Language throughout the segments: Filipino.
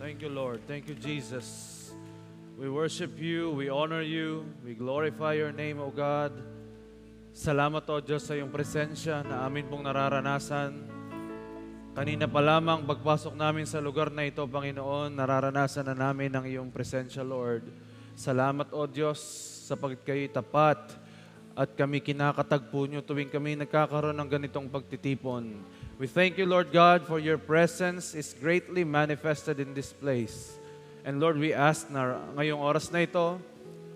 Thank you, Lord. Thank you, Jesus. We worship you, we honor you, we glorify your name, O God. Salamat, O Diyos, sa iyong presensya na amin pong nararanasan. Kanina pa lamang pagpasok namin sa lugar na ito, Panginoon, nararanasan na namin ang iyong presensya, Lord. Salamat, O Diyos, sapagkat kayo'y tapat at kami kinakatagpo nyo tuwing kami nagkakaroon ng ganitong pagtitipon. We thank you, Lord God, for your presence is greatly manifested in this place. And Lord, we ask na ngayong oras na ito,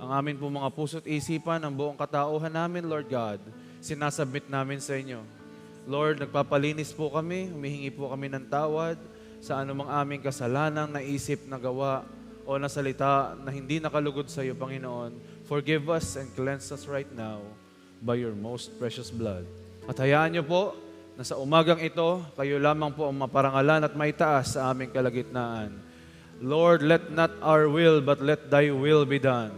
ang amin po mga puso't isipan, ang buong katauhan namin, Lord God, sinasubmit namin sa inyo. Lord, nagpapalinis po kami, humihingi po kami ng tawad sa anumang aming kasalanang naisip, nagawa, o nasalita na hindi nakalugod sa iyo, Panginoon. Forgive us and cleanse us right now by your most precious blood. At hayaan niyo po na sa umagang ito, kayo lamang po ang maparangalan at maitaas sa aming kalagitnaan. Lord, let not our will, but let thy will be done.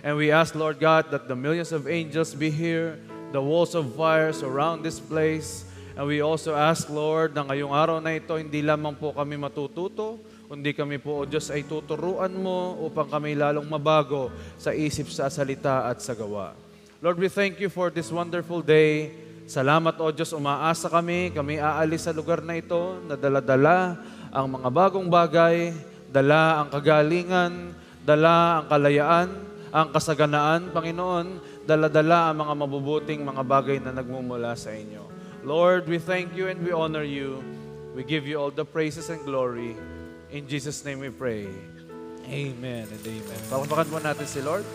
And we ask, Lord God, that the millions of angels be here, the walls of fire surround this place. And we also ask, Lord, na ngayong araw na ito, hindi lamang po kami matututo, kundi kami po, O Diyos, ay tuturuan mo upang kami lalong mabago sa isip, sa salita at sa gawa. Lord, we thank you for this wonderful day. Salamat, O Diyos, umaasa kami aalis sa lugar na ito na dala-dala ang mga bagong bagay, dala ang kagalingan, dala ang kalayaan, ang kasaganaan, Panginoon, dala-dala ang mga mabubuting mga bagay na nagmumula sa inyo. Lord, we thank you and we honor you. We give you all the praises and glory. In Jesus' name we pray. Amen and amen. Palakpakan po natin si Lord.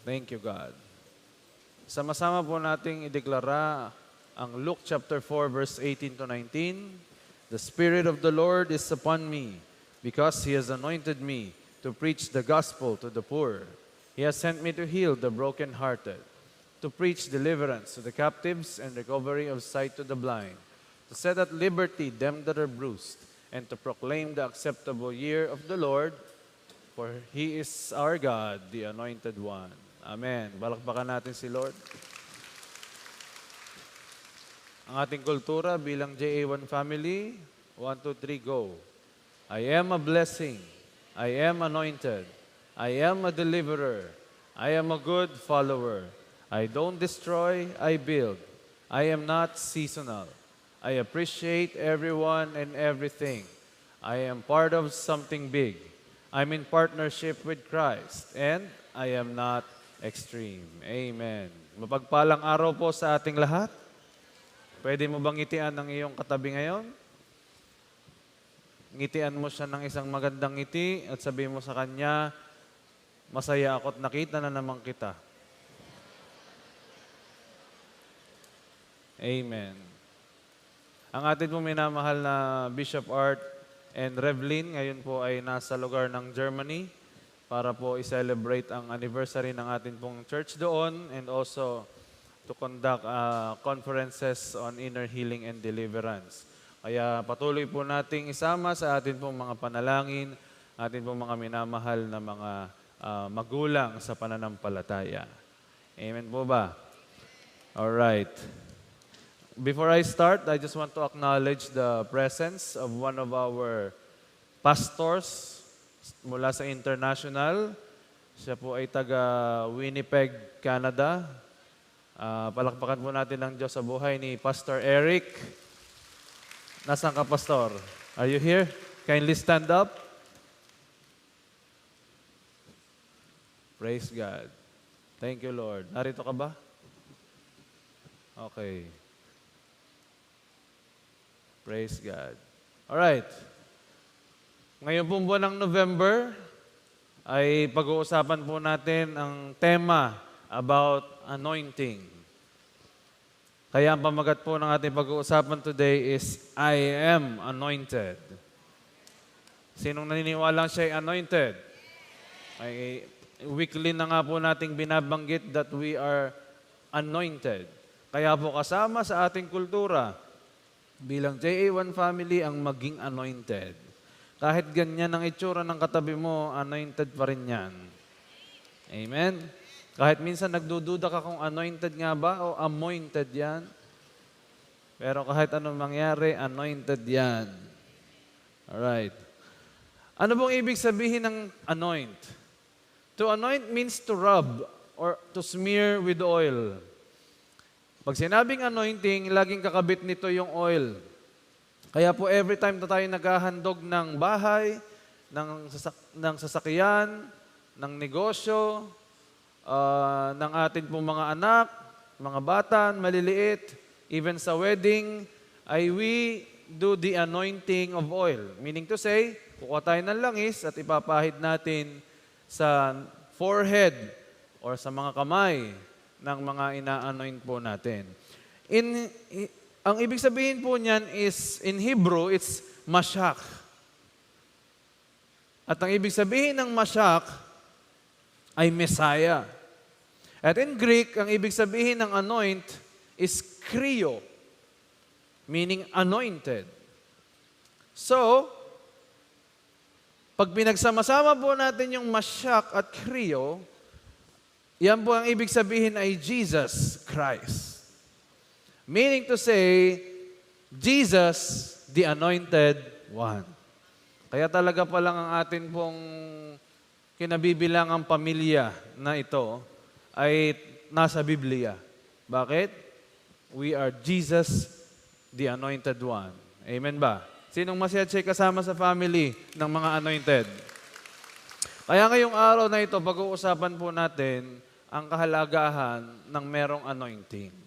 Thank you, God. Sama-sama po nating ideklara ang Luke chapter 4, verse 18 to 19. The Spirit of the Lord is upon me, because He has anointed me to preach the gospel to the poor. He has sent me to heal the brokenhearted, to preach deliverance to the captives and recovery of sight to the blind, to set at liberty them that are bruised, and to proclaim the acceptable year of the Lord, for He is our God, the Anointed One. Amen. Balakbakan natin si Lord. Ang ating kultura bilang JA1 family, 1, 2, 3, go. I am a blessing. I am anointed. I am a deliverer. I am a good follower. I don't destroy, I build. I am not seasonal. I appreciate everyone and everything. I am part of something big. I'm in partnership with Christ, and I am not extreme. Amen. Mapagpalang araw po sa ating lahat. Pwede mo bang ngitian ng iyong katabi ngayon? Ngitian mo siya ng isang magandang ngiti at sabihin mo sa kanya, masaya ako at nakita na naman kita. Amen. Ang atin pong minamahal na Bishop Art and Revlin ngayon po ay nasa lugar ng Germany para po i-celebrate ang anniversary ng atin pong church doon and also to conduct conferences on inner healing and deliverance. Kaya patuloy po nating isama sa atin pong mga panalangin, atin pong mga minamahal na mga magulang sa pananampalataya. Amen po ba? Alright. Before I start, I just want to acknowledge the presence of one of our pastors mula sa international. Siya po ay taga Winnipeg, Canada. Palakpakan po natin ng Diyos sa buhay ni Pastor Eric. Nasaan ka, Pastor? Are you here? Kindly stand up. Praise God. Thank you, Lord. Narito ka ba? Okay. Praise God. Alright. Ngayon pong buwan ng November, ay pag-uusapan po natin ang tema about anointing. Kaya ang pamagat po ng ating pag-uusapan today is, I am anointed. Sinong naniniwalang siya ay anointed? Ay, weekly na nga po nating binabanggit that we are anointed. Kaya po kasama sa ating kultura, bilang JA1 family ang maging anointed. Kahit ganyan ang itsura ng katabi mo, anointed pa rin yan. Amen? Kahit minsan nagdududa ka kung anointed nga ba o amointed yan, Pero kahit anong mangyari, anointed yan. Alright. Ano bang ibig sabihin ng anoint? To anoint means to rub or to smear with oil. Pag sinabing anointing, laging kakabit nito yung oil. Kaya po every time na tayo naghahandog ng bahay, ng sasakyan, ng negosyo, ng atin pong mga anak, mga bata, maliliit, even sa wedding, ay we do the anointing of oil. Meaning to say, kukuha tayo ng langis at ipapahid natin sa forehead or sa mga kamay ng mga ina-anoint po natin. Ang ibig sabihin po niyan is, in Hebrew, it's mashak. At ang ibig sabihin ng mashak ay Messiah. At in Greek, ang ibig sabihin ng anoint is kryo, meaning anointed. So, pag pinagsama-sama po natin yung mashak at kryo, yan po ang ibig sabihin ay Jesus Christ. Meaning to say, Jesus, the Anointed One. Kaya talaga pa lang ang atin pong kinabibilangang pamilya na ito ay nasa Biblia. Bakit? We are Jesus, the Anointed One. Amen ba? Sinong masiyatsi kasama sa family ng mga anointed? Kaya ngayong araw na ito, pag-uusapan po natin ang kahalagahan ng merong anointing.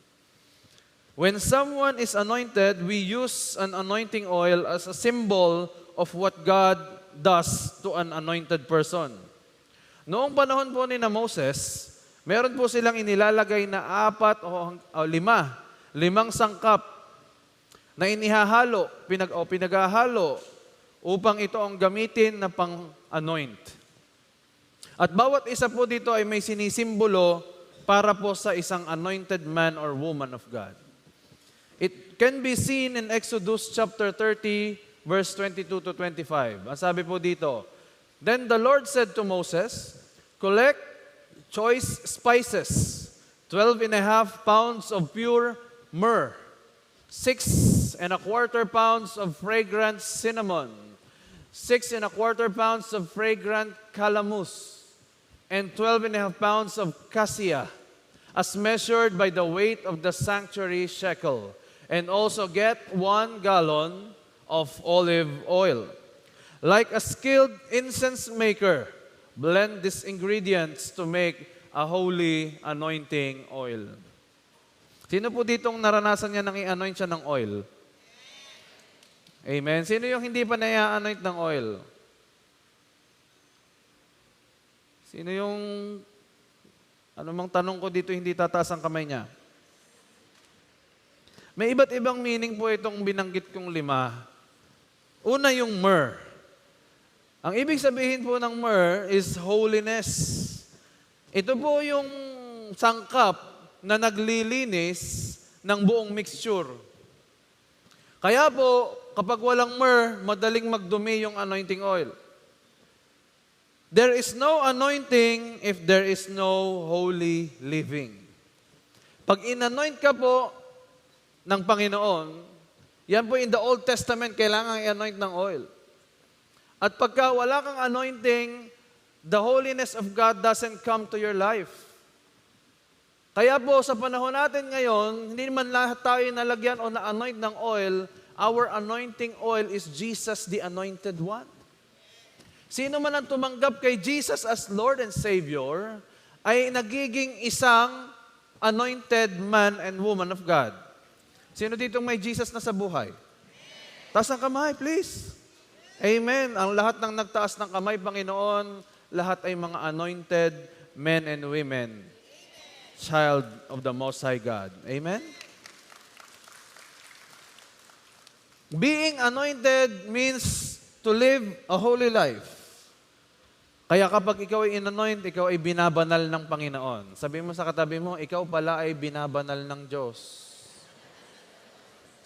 When someone is anointed, we use an anointing oil as a symbol of what God does to an anointed person. Noong panahon po ni Moses, meron po silang inilalagay na 4 o 5, 5 sangkap na inihahalo, pinaghahalo upang ito ang gamitin na pang-anoint. At bawat isa po dito ay may sinisimbolo para po sa isang anointed man or woman of God. It can be seen in Exodus chapter 30, verse 22 to 25. Ang sabi po dito, Then the Lord said to Moses, Collect choice spices, 12.5 pounds of pure myrrh, 6.25 pounds of fragrant cinnamon, 6.25 pounds of fragrant calamus, and 12.5 pounds of cassia, as measured by the weight of the sanctuary shekel. And also get 1 gallon of olive oil. Like a skilled incense maker, blend these ingredients to make a holy anointing oil. Sino po ditong naranasan niya nang i-anoint siya ng oil? Amen. Sino yung hindi pa na-anoint ng oil? Sino yung, anumang tanong ko dito, hindi tataas ang kamay niya? May iba't ibang meaning po itong binanggit kong 5. Una yung myrrh. Ang ibig sabihin po ng myrrh is holiness. Ito po yung sangkap na naglilinis ng buong mixture. Kaya po, kapag walang myrrh, madaling magdumi yung anointing oil. There is no anointing if there is no holy living. Pag in-anoint ka po ng Panginoon, yan po in the Old Testament, kailangan i-anoint ng oil. At pagka wala kang anointing, the holiness of God doesn't come to your life. Kaya po, sa panahon natin ngayon, hindi man lahat tayo nalagyan o na-anoint ng oil. Our anointing oil is Jesus, the Anointed One. Sino man ang tumanggap kay Jesus as Lord and Savior, ay nagiging isang anointed man and woman of God. Sino ditong may Jesus na sa buhay? Taas ang kamay, please. Amen. Ang lahat ng nagtaas ng kamay, Panginoon, lahat ay mga anointed men and women. Child of the Most High God. Amen? Being anointed means to live a holy life. Kaya kapag ikaw ay in-anoint, ikaw ay binabanal ng Panginoon. Sabihin mo sa katabi mo, ikaw pala ay binabanal ng Diyos.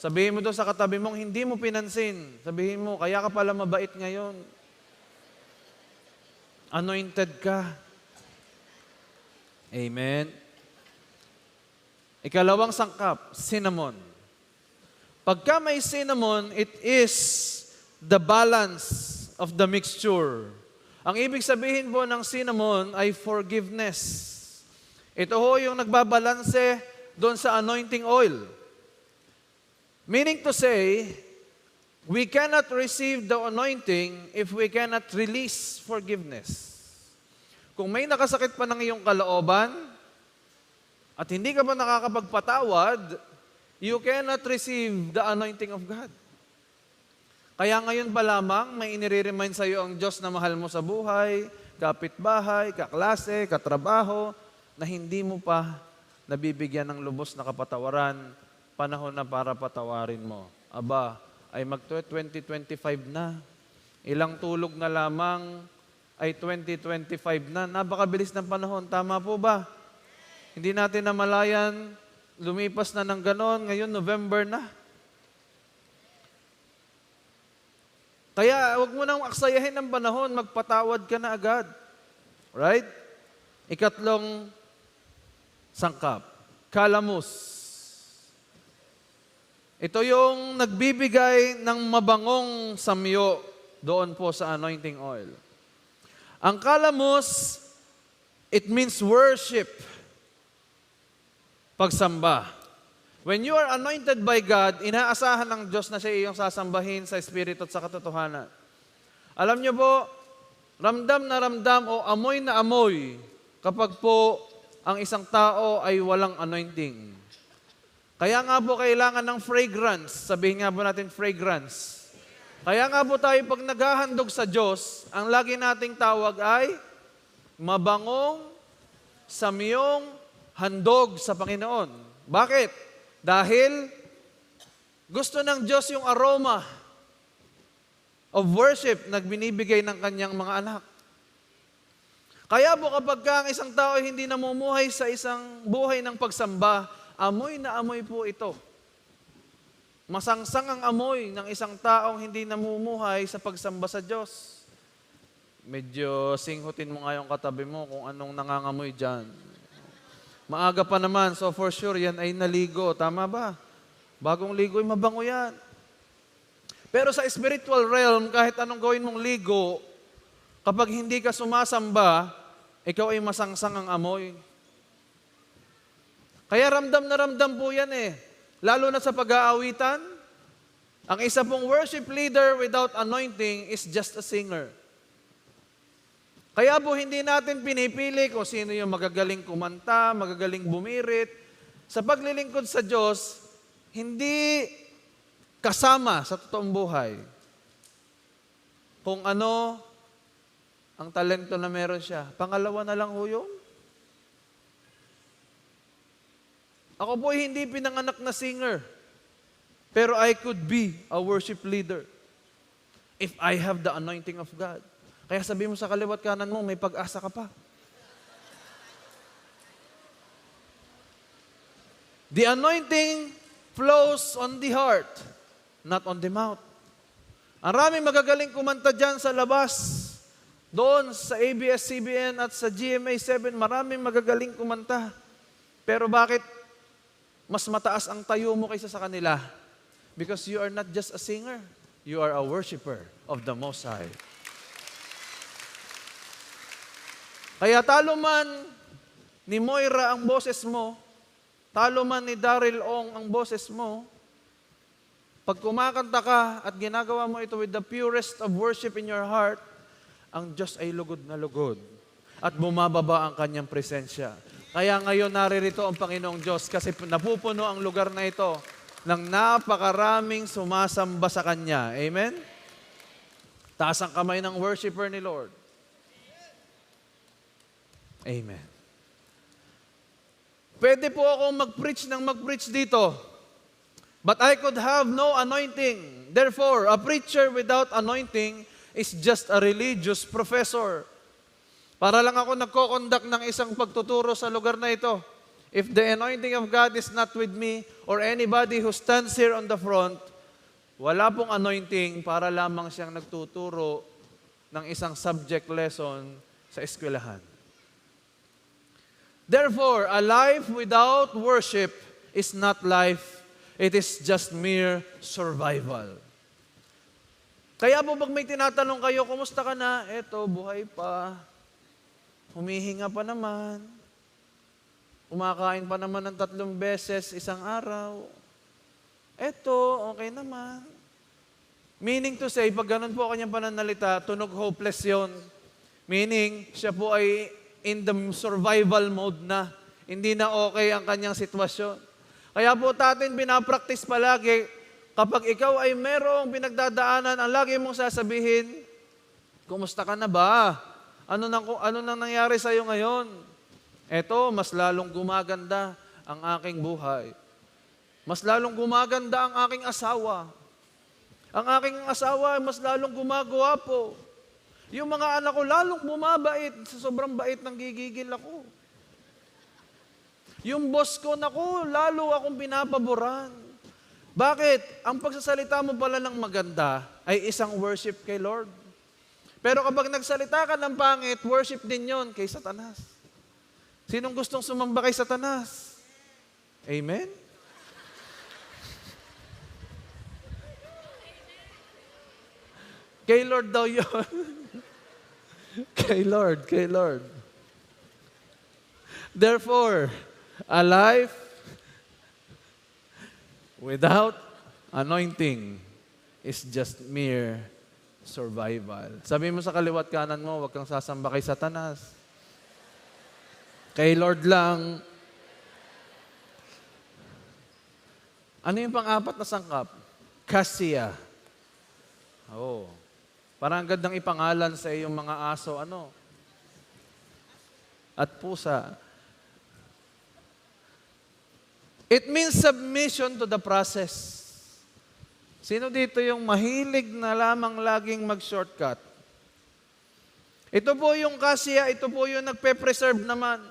Sabihin mo doon sa katabi mong hindi mo pinansin. Sabihin mo, kaya ka pala mabait ngayon. Anointed ka. Amen? Ikalawang sangkap, cinnamon. Pagka may cinnamon, it is the balance of the mixture. Ang ibig sabihin po ng cinnamon ay forgiveness. Ito ho yung nagbabalanse doon sa anointing oil. Meaning to say, we cannot receive the anointing if we cannot release forgiveness. Kung may nakasakit pa ng iyong kalooban at hindi ka pa nakakapagpatawad, you cannot receive the anointing of God. Kaya ngayon pa lamang, may inire-remind sa iyo ang Diyos na mahal mo sa buhay, kapitbahay, kaklase, katrabaho, na hindi mo pa nabibigyan ng lubos na kapatawaran, panahon na para patawarin mo. Aba, ay mag-2025 na. Ilang tulog na lamang ay 2025 na. Napakabilis ng panahon. Tama po ba? Hindi natin namalayan, lumipas na ng ganon. Ngayon, November na. Kaya, huwag mo nang aksayahin ng panahon. Magpatawad ka na agad. Right? Ikatlong sangkap. Kalamus. Ito yung nagbibigay ng mabangong samyo doon po sa anointing oil. Ang kalamus, it means worship. Pagsamba. When you are anointed by God, inaasahan ng Diyos na siya iyong sasambahin sa Espiritu at sa katotohanan. Alam niyo po, ramdam na ramdam o amoy na amoy kapag po ang isang tao ay walang anointing. Kaya nga po kailangan ng fragrance. Sabihin nga po natin fragrance. Kaya nga po tayo pag naghahandog sa Diyos, ang lagi nating tawag ay mabangong samyong handog sa Panginoon. Bakit? Dahil gusto ng Diyos yung aroma of worship na binibigay ng kanyang mga anak. Kaya po kapag ang isang tao ay hindi namumuhay sa isang buhay ng pagsamba, amoy na amoy po ito. Masangsang ang amoy ng isang taong hindi namumuhay sa pagsamba sa Diyos. Medyo singhutin mo nga yung katabi mo kung anong nangangamoy dyan. Maaga pa naman, so for sure yan ay naligo. Tama ba? Bagong ligo ay mabango yan. Pero sa spiritual realm, kahit anong gawin mong ligo, kapag hindi ka sumasamba, ikaw ay masangsang ang amoy. Kaya ramdam na ramdam po yan eh. Lalo na sa pag-aawitan, ang isa pong worship leader without anointing is just a singer. Kaya po hindi natin pinipili kung sino yung magagaling kumanta, magagaling bumirit. Sa paglilingkod sa Diyos, hindi kasama sa totoong buhay kung ano ang talento na meron siya. Pangalawa na lang ho yun. Ako po hindi pinanganak na singer, pero I could be a worship leader if I have the anointing of God. Kaya sabi mo sa kaliwat kanan mo, may pag-asa ka pa. The anointing flows on the heart, not on the mouth. Ang raming magagaling kumanta dyan sa labas. Doon sa ABS-CBN at sa GMA7, maraming magagaling kumanta. Pero bakit mas mataas ang tayo mo kaysa sa kanila? Because you are not just a singer. You are a worshiper of the Most High. Kaya talo man ni Moira ang boses mo, talo man ni Daryl Ong ang boses mo, pag kumakanta ka at ginagawa mo ito with the purest of worship in your heart, ang Diyos ay lugod na lugod at bumababa ang kanyang presensya. Kaya ngayon naririto ang Panginoong Diyos kasi napupuno ang lugar na ito ng napakaraming sumasamba sa Kanya. Amen? Taas ang kamay ng worshiper ni Lord. Amen. Pwede po akong mag-preach dito, but I could have no anointing. Therefore, a preacher without anointing is just a religious professor. Para lang ako nagko-conduct ng isang pagtuturo sa lugar na ito. If the anointing of God is not with me or anybody who stands here on the front, wala pong anointing para lamang siyang nagtuturo ng isang subject lesson sa eskwelahan. Therefore, a life without worship is not life. It is just mere survival. Kaya po pag may tinatanong kayo, kumusta ka na? Eto, buhay pa. Humihinga pa naman. Kumakain pa naman ng 3 beses isang araw. Eto, okay naman. Meaning to say, pag ganun po kanyang pananalita, tunog hopeless yon. Meaning, siya po ay in the survival mode na. Hindi na okay ang kanyang sitwasyon. Kaya po natin pinapractice palagi, kapag ikaw ay merong pinagdadaanan, ang lagi mong sasabihin, kumusta ka na ba? Ano nang nangyari sa iyo ngayon? Eto, mas lalong gumaganda ang aking buhay. Mas lalong gumaganda ang aking asawa. Ang aking asawa ay mas lalong gumagwapo. Yung mga anak ko lalong bumabait. Sa sobrang bait ng gigigil ako. Yung boss ko, naku, lalo akong pinapaboran. Bakit? Ang pagsasalita mo pala ng maganda ay isang worship kay Lord. Pero kapag nagsalita ka ng pangit, worship din yon kay Satanas. Sinong gustong sumamba kay Satanas? Amen? Kay Lord daw yun. Kay Lord. Therefore, a life without anointing is just mere survival. Sabi mo sa kaliwat kanan mo, huwag kang sasamba kay Satanas. Kay Lord lang. Ano yung pang-apat na sangkap? Kasya. Oh. Parang gandang ipangalan sa iyong mga aso, at pusa. It means submission to the process. Sino dito yung mahilig na lamang laging mag-shortcut? Ito po yung kasya, ito po yung nagpe-preserve naman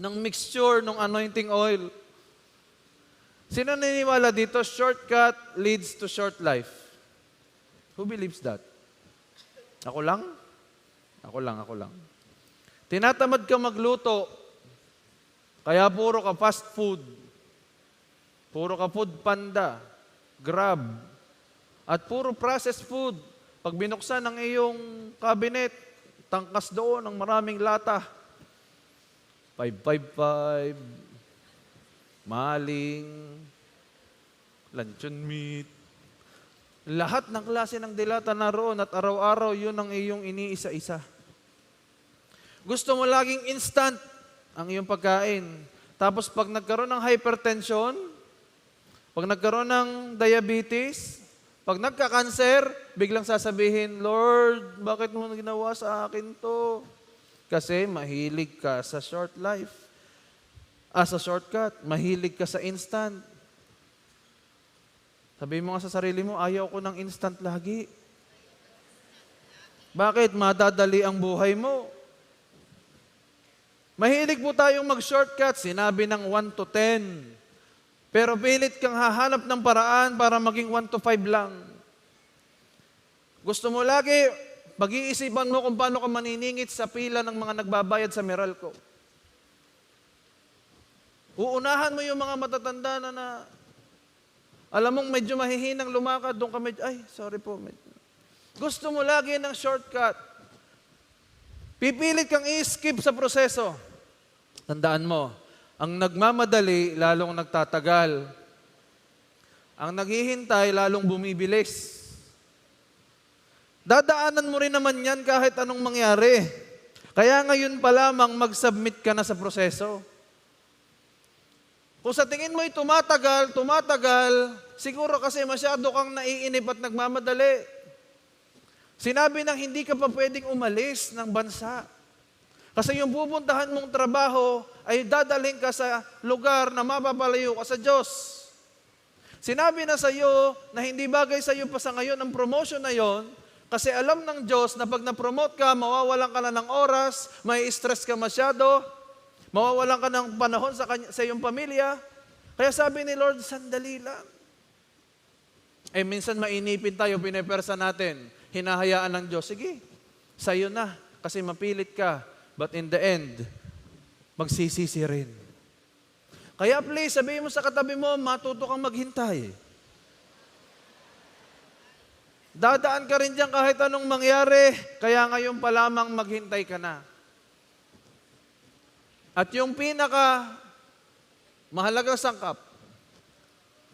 ng mixture ng anointing oil. Sino naniniwala dito? Shortcut leads to short life. Who believes that? Ako lang? Ako lang. Tinatamad ka magluto, kaya puro ka fast food. Puro ka food panda, Grab, at puro processed food. Pag binuksan ng iyong cabinet, tangkas doon ng maraming lata. 555, maling, luncheon meat. Lahat ng klase ng dilata naroon at araw-araw yun ang iyong iniisa-isa. Gusto mo laging instant ang iyong pagkain. Tapos pag nagkaroon ng hypertension, pag nagkaroon ng diabetes, pag nagka-cancer, biglang sasabihin, Lord, bakit mo ginawa sa akin to? Kasi mahilig ka sa short life. Sa shortcut, mahilig ka sa instant. Sabihin mo nga sa sarili mo, ayaw ko ng instant lagi. Bakit? Madadali ang buhay mo. Mahilig po tayong mag-shortcut. Sinabi ng 1 to 10. Pero pilit kang hahanap ng paraan para maging 1 to 5 lang. Gusto mo lagi, pag-iisipan mo kung paano ka maniningit sa pila ng mga nagbabayad sa Meralco. Uunahan mo yung mga matatanda na alam mong medyo mahihinang lumakad, doon ka medyo, sorry po. Gusto mo lagi ng shortcut. Pipilit kang i-skip sa proseso. Tandaan mo, ang nagmamadali, lalong nagtatagal. Ang naghihintay, lalong bumibilis. Dadaanan mo rin naman yan kahit anong mangyari. Kaya ngayon pa lamang mag-submit ka na sa proseso. Kung sa tingin mo'y tumatagal, siguro kasi masyado kang naiinip at nagmamadali. Sinabi nang hindi ka pa pwedeng umalis ng bansa. Kasi yung pupuntahan mong trabaho ay dadalhin ka sa lugar na mapapalayo ka sa Diyos. Sinabi na sa iyo na hindi bagay sa iyo pa sa ngayon ang promotion na yon, kasi alam ng Diyos na pag na-promote ka, mawawalan ka na ng oras, may stress ka masyado, mawawalan ka ng panahon sa iyong pamilya. Kaya sabi ni Lord, sandali lang. Minsan mainipin tayo, pinepersa natin, hinahayaan ng Diyos, sige, sa'yo na, kasi mapilit ka. But in the end, magsisisi rin. Kaya please, sabihin mo sa katabi mo, matuto kang maghintay. Dadaan ka rin dyan kahit anong mangyari, kaya ngayon pa lamang maghintay ka na. At yung pinaka mahalagang sangkap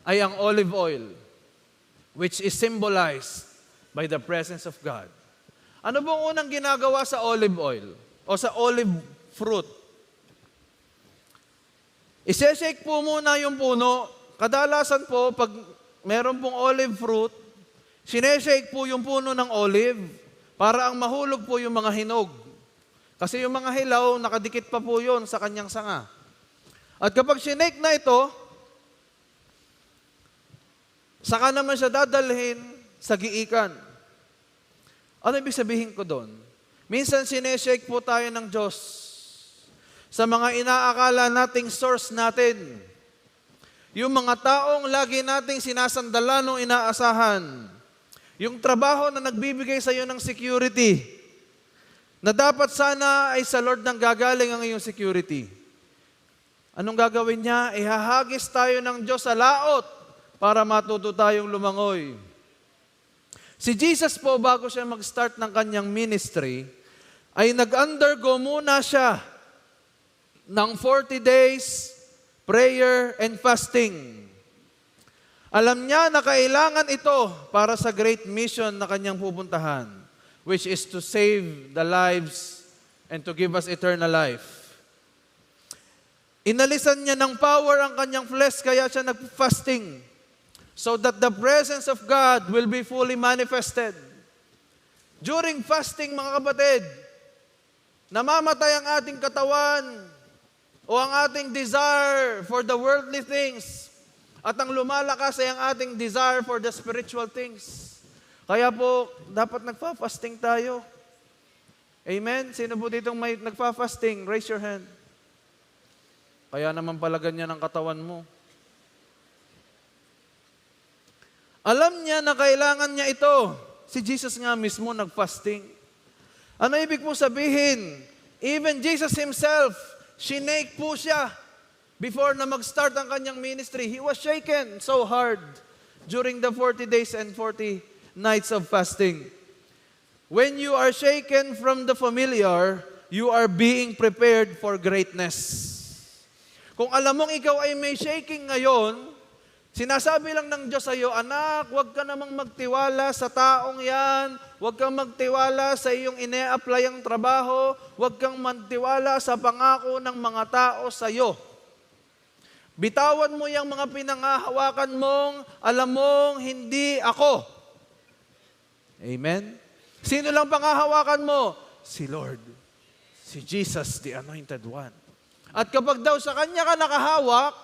ay ang olive oil, which is symbolized by the presence of God. Ano bang unang ginagawa sa olive oil o sa olive fruit? Iseshake po muna yung puno. Kadalasan po, pag meron pong olive fruit, sineshake po yung puno ng olive para ang mahulog po yung mga hinog. Kasi yung mga hilaw, nakadikit pa po yun sa kanyang sanga. At kapag sinake na ito, saka naman siya dadalhin sa giikan. Ano ibig sabihin ko doon? Minsan sineshake po tayo ng Diyos sa mga inaakala nating source natin. Yung mga taong lagi nating sinasandalan o inaasahan. Yung trabaho na nagbibigay sa iyo ng security, na dapat sana ay sa Lord nang gagaling ang iyong security. Anong gagawin niya? Ihahagis tayo ng Diyos sa laot para matuto tayong lumangoy. Si Jesus po, bago siya mag-start ng kanyang ministry, ay nag-undergo muna siya ng 40 days prayer and fasting. Alam niya na kailangan ito para sa great mission na kanyang pupuntahan, which is to save the lives and to give us eternal life. Inalisan niya ng power ang kanyang flesh, kaya siya nag-fasting so that the presence of God will be fully manifested. During fasting, mga kapatid, namamatay ang ating katawan o ang ating desire for the worldly things at ang lumalakas ay ang ating desire for the spiritual things. Kaya po, dapat nagfa-fasting tayo. Amen? Sino po ditong may nagfa-fasting? Raise your hand. Kaya naman pala ganyan ang katawan mo. Alam niya na kailangan niya ito. Si Jesus nga mismo nag-fasting. Ano ibig po sabihin? Even Jesus himself, sinake po siya before na mag-start ang kanyang ministry. He was shaken so hard during the 40 days and 40 nights of fasting. When you are shaken from the familiar, you are being prepared for greatness. Kung alam mong ikaw ay may shaking ngayon, sinasabi lang ng Diyos sa iyo, anak, huwag ka namang magtiwala sa taong yan, huwag kang magtiwala sa iyong ine-apply ang trabaho, huwag kang magtiwala sa pangako ng mga tao sa iyo. Bitawan mo yung mga pinangahawakan mong, alam mong hindi ako. Amen? Sino lang pangahawakan mo? Si Lord. Si Jesus, the Anointed One. At kapag daw sa Kanya ka nakahawak,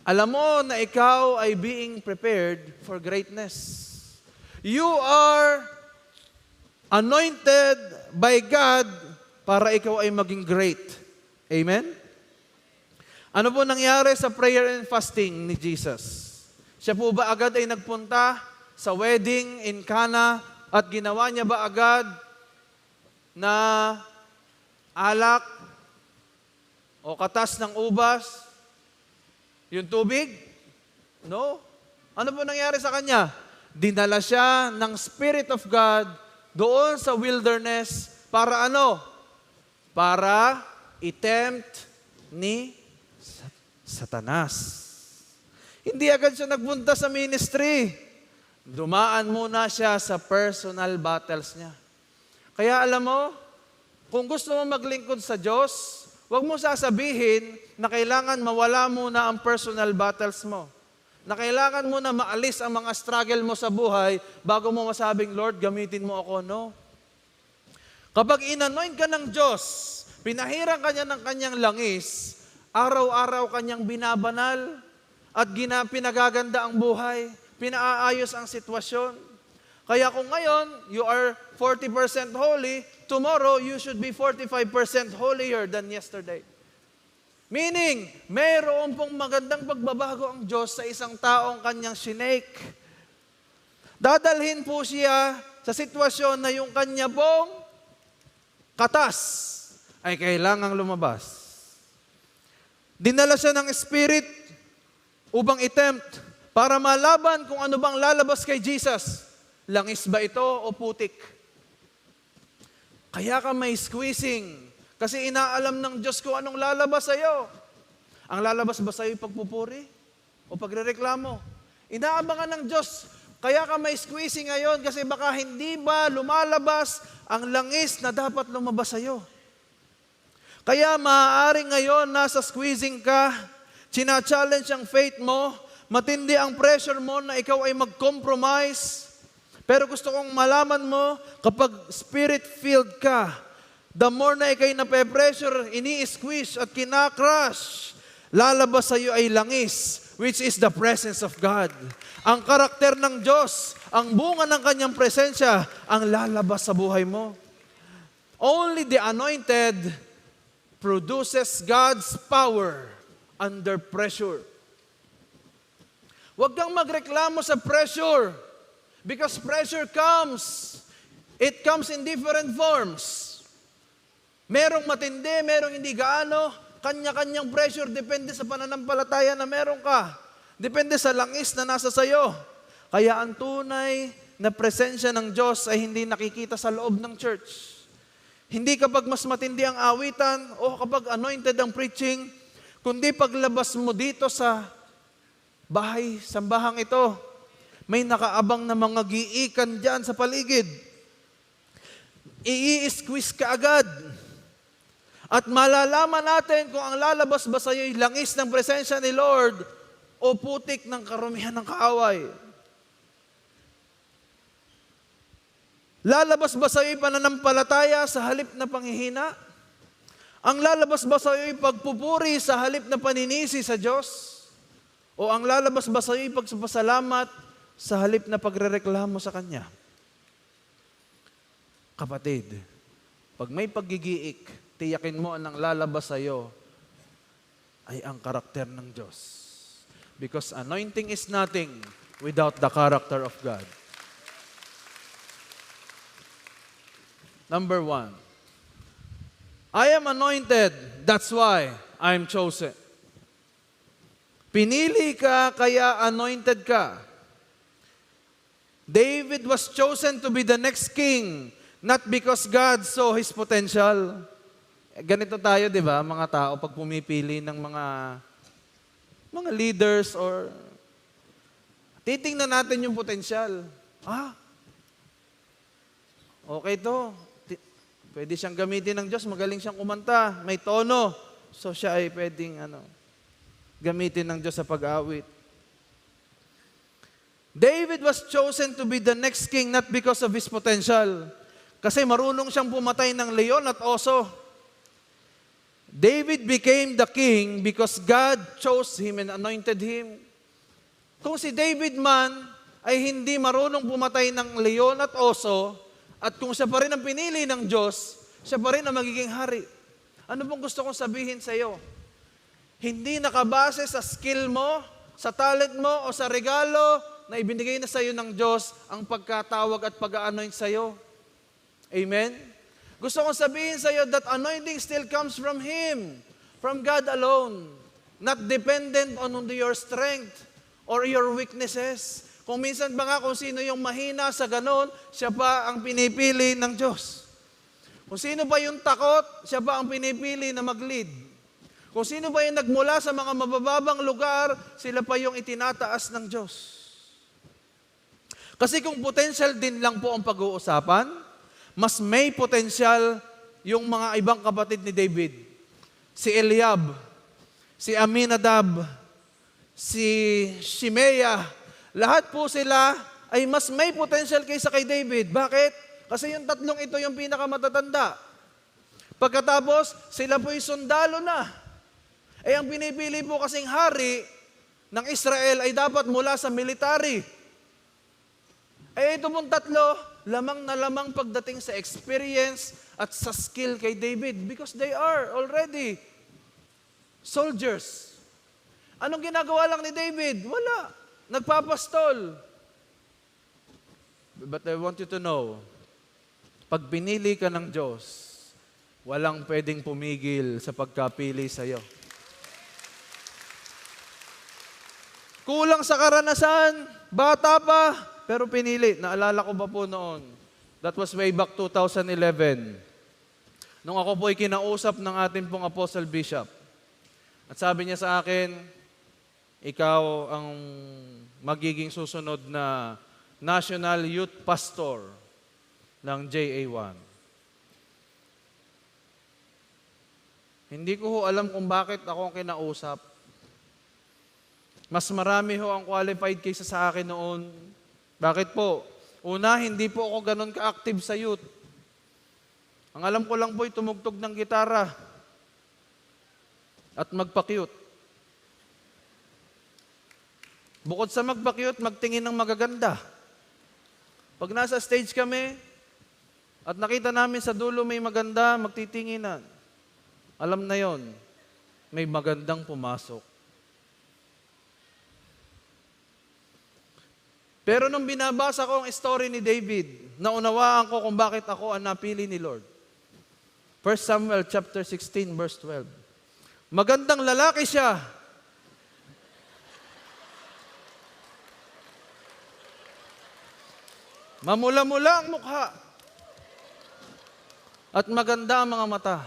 alam mo na ikaw ay being prepared for greatness. You are anointed by God para ikaw ay maging great. Amen? Ano po nangyari sa prayer and fasting ni Jesus? Siya po ba agad ay nagpunta sa wedding in Cana at ginawa niya ba agad na alak o katas ng ubas yung tubig? No. Ano po nangyari sa kanya? Dinala siya ng Spirit of God doon sa wilderness para ano? Para i-tempt ni Satanas. Hindi agad siya nagpunta sa ministry. Dumaan muna siya sa personal battles niya. Kaya alam mo, kung gusto mo maglingkod sa Diyos, huwag mo sasabihin na kailangan mawala muna ang personal battles mo. Na kailangan mo na maalis ang mga struggle mo sa buhay bago mo masabing, Lord, gamitin mo ako. No. Kapag inanoint ka ng Diyos, pinahirang ka niya ng kanyang langis, araw-araw kanyang binabanal at pinagaganda ang buhay, pinaayos ang sitwasyon. Kaya kung ngayon, you are 40% holy, tomorrow, you should be 45% holier than yesterday. Meaning, mayroon pong magandang pagbabago ang Diyos sa isang taong kanyang sinake. Dadalhin po siya sa sitwasyon na yung kanya pong katas ay kailangang lumabas. Dinala siya ng Spirit upang attempt para malaban kung ano bang lalabas kay Jesus. Langis ba ito o putik? Kaya ka may squeezing kasi inaalam ng Diyos kung anong lalabas sa'yo. Ang lalabas ba sa'yo pagpupuri o pagrereklamo? Inaabangan ng Diyos. Kaya ka may squeezing ngayon kasi baka hindi ba lumalabas ang langis na dapat lumabas sa'yo. Kaya maaaring ngayon nasa squeezing ka, china-challenge ang faith mo, matindi ang pressure mo na ikaw ay mag-compromise. Pero gusto kong malaman mo, kapag spirit-filled ka, the more na ikay nape-pressure, ini-squeeze at kinakrush, lalabas sa iyo ay langis, which is the presence of God. Ang karakter ng Diyos, ang bunga ng kanyang presensya, ang lalabas sa buhay mo. Only the anointed produces God's power under pressure. Huwag kang magreklamo sa pressure because pressure comes. It comes in different forms. Merong matindi, merong hindi gaano. Kanya-kanyang pressure depende sa pananampalataya na meron ka. Depende sa langis na nasa sayo. Kaya ang tunay na presensya ng Diyos ay hindi nakikita sa loob ng church. Hindi kapag mas matindi ang awitan o kapag anointed ang preaching, kundi paglabas mo dito sa bahay, sambahang ito, may nakaabang na mga giikan dyan sa paligid. I-squeeze ka agad. At malalaman natin kung ang lalabas ba sa iyo ay langis ng presensya ni Lord o putik ng karumihan ng kaaway. Lalabas ba sa iyo pananampalataya sa halip na panghihina? Ang lalabas ba sa iyo pagpupuri sa halip na paninisi sa Diyos? O ang lalabas ba sa iyo pagpasalamat sa halip na pagrereklamo sa Kanya? Kapatid, pag may paggigiik, tiyakin mo ang lalabas sa iyo ay ang karakter ng Diyos. Because anointing is nothing without the character of God. Number 1, I am anointed, that's why I am chosen. Pinili ka, kaya anointed ka. David was chosen to be the next king, not because God saw his potential. Ganito tayo, di ba, mga tao, pag pumipili ng mga leaders or titingnan natin yung potential. Okay to. Pwede siyang gamitin ng Diyos, magaling siyang kumanta, may tono. So siya ay pwedeng gamitin ng Diyos sa pag-awit. David was chosen to be the next king not because of his potential. Kasi marunong siyang pumatay ng leon at oso. David became the king because God chose him and anointed him. Kung si David man ay hindi marunong pumatay ng leon at oso, at kung siya pa rin ang pinili ng Diyos, siya pa rin ang magiging hari. Ano pong gusto kong sabihin sa iyo? Hindi nakabase sa skill mo, sa talent mo, o sa regalo na ibinigay na sa iyo ng Diyos ang pagkatawag at pag-anoint sa iyo. Amen? Gusto kong sabihin sa iyo that anointing still comes from Him, from God alone, not dependent on your strength or your weaknesses. Kung minsan ba nga kung sino yung mahina sa ganon, siya pa ang pinipili ng Diyos. Kung sino ba yung takot, siya pa ang pinipili na mag-lead. Kung sino ba yung nagmula sa mga mabababang lugar, sila pa yung itinataas ng Diyos. Kasi kung potential din lang po ang pag-uusapan, mas may potential yung mga ibang kapatid ni David. Si Eliab, si Aminadab, si Shimea, lahat po sila ay mas may potential kaysa kay David. Bakit? Kasi yung tatlong ito yung pinakamatatanda. Pagkatapos, sila po yung sundalo na. Ang pinipili po kasing hari ng Israel ay dapat mula sa military. Ito pong tatlo, lamang na lamang pagdating sa experience at sa skill kay David because they are already soldiers. Anong ginagawa lang ni David? Wala. Nagpapastol. But I want you to know, pag pinili ka ng Diyos, walang pwedeng pumigil sa pagkapili sa iyo. Kulang sa karanasan, bata pa, pero pinili. Naalala ko ba po noon? That was way back 2011. Nung ako po'y kinausap ng ating pong Apostle Bishop. At sabi niya sa akin, ikaw ang magiging susunod na National Youth Pastor ng JA1. Hindi ko ho alam kung bakit ako ang kinausap. Mas marami ho ang qualified kaysa sa akin noon. Bakit po? Una, hindi po ako ganun ka-active sa youth. Ang alam ko lang po ay tumugtog ng gitara at magpa-cute. Bukod sa magpa-cute, magtingin ng magaganda. Pag nasa stage kami at nakita namin sa dulo may maganda, magtitinginan. Alam na yon, may magandang pumasok. Pero nung binabasa ko ang story ni David, naunawaan ko kung bakit ako ang napili ni Lord. 1 Samuel chapter 16 verse 12. Magandang lalaki siya. Mamula-mula ang mukha. At maganda ang mga mata.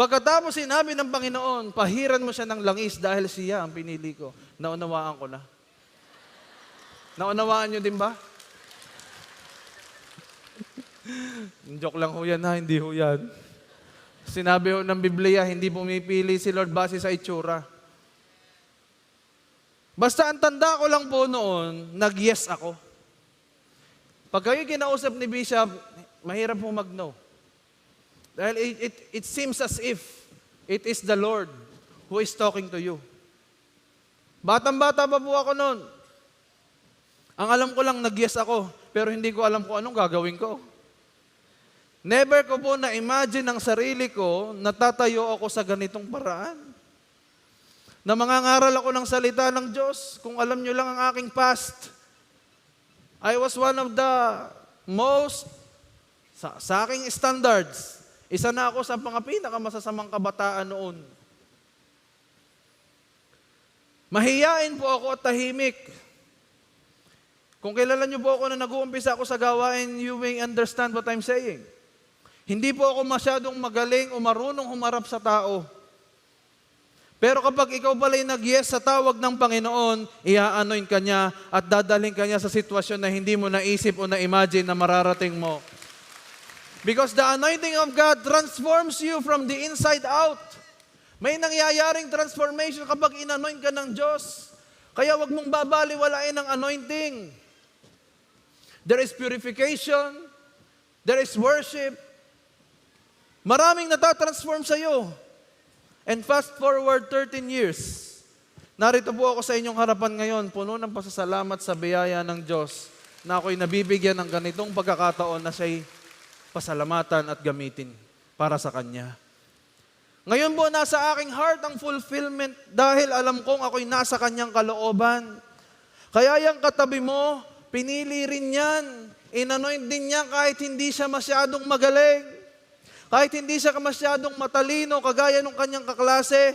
Pagkatapos sinabi ng Panginoon, pahiran mo siya ng langis dahil siya ang pinili ko. Naunawaan ko na. Naunawaan nyo din ba? Joke lang ho yan ha, hindi ho yan. Sinabi ho ng Biblia, hindi pumipili si Lord base sa itsura. Basta ang tanda ko lang po noon, nag-yes ako. Pag kayo kinausap ni Bishop, mahirap po mag-no. Dahil it seems as if it is the Lord who is talking to you. Batang-bata pa po ako noon. Ang alam ko lang, nag-yes ako, pero hindi ko alam kung anong gagawin ko. Never ko po na-imagine ang sarili ko na tatayo ako sa ganitong paraan. Na mangangaral ako ng salita ng Diyos. Kung alam nyo lang ang aking past, I was one of the most, sa aking standards, isa na ako sa mga pinakamasasamang kabataan noon. Mahiyain po ako at tahimik. Kung kilala niyo po ako na nag-uumpisa ako sa gawain, you may understand what I'm saying. Hindi po ako masyadong magaling o marunong humarap sa tao. Pero kapag ikaw pala'y nag-yes sa tawag ng Panginoon, i-anoint ka niya at dadaling ka niya sa sitwasyon na hindi mo naisip o na-imagine na mararating mo. Because the anointing of God transforms you from the inside out. May nangyayaring transformation kapag in-anoint ka ng Diyos. Kaya wag mong babaliwalain ang anointing. There is purification. There is worship. Maraming natatransform sa iyo. And fast forward 13 years. Narito po ako sa inyong harapan ngayon, puno ng pasasalamat sa biyaya ng Diyos na ako'y nabibigyan ng ganitong pagkakataon na siya'y pasalamatan at gamitin para sa Kanya. Ngayon po, nasa aking heart ang fulfillment dahil alam kong ako'y nasa Kanyang kalooban. Kaya yung katabi mo, pinili rin yan. Inanoint din niya kahit hindi siya masyadong magaling. Kahit hindi siya masyadong matalino, kagaya nung kanyang kaklase.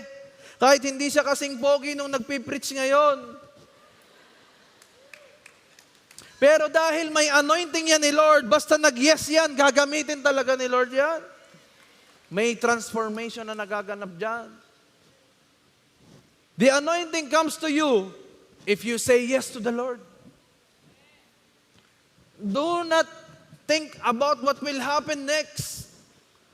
Kahit hindi siya kasing pogi nung nagpipreach ngayon. Pero dahil may anointing yan ni Lord, basta nag-yes yan, gagamitin talaga ni Lord yan. May transformation na nagaganap dyan. The anointing comes to you if you say yes to the Lord. Do not think about what will happen next.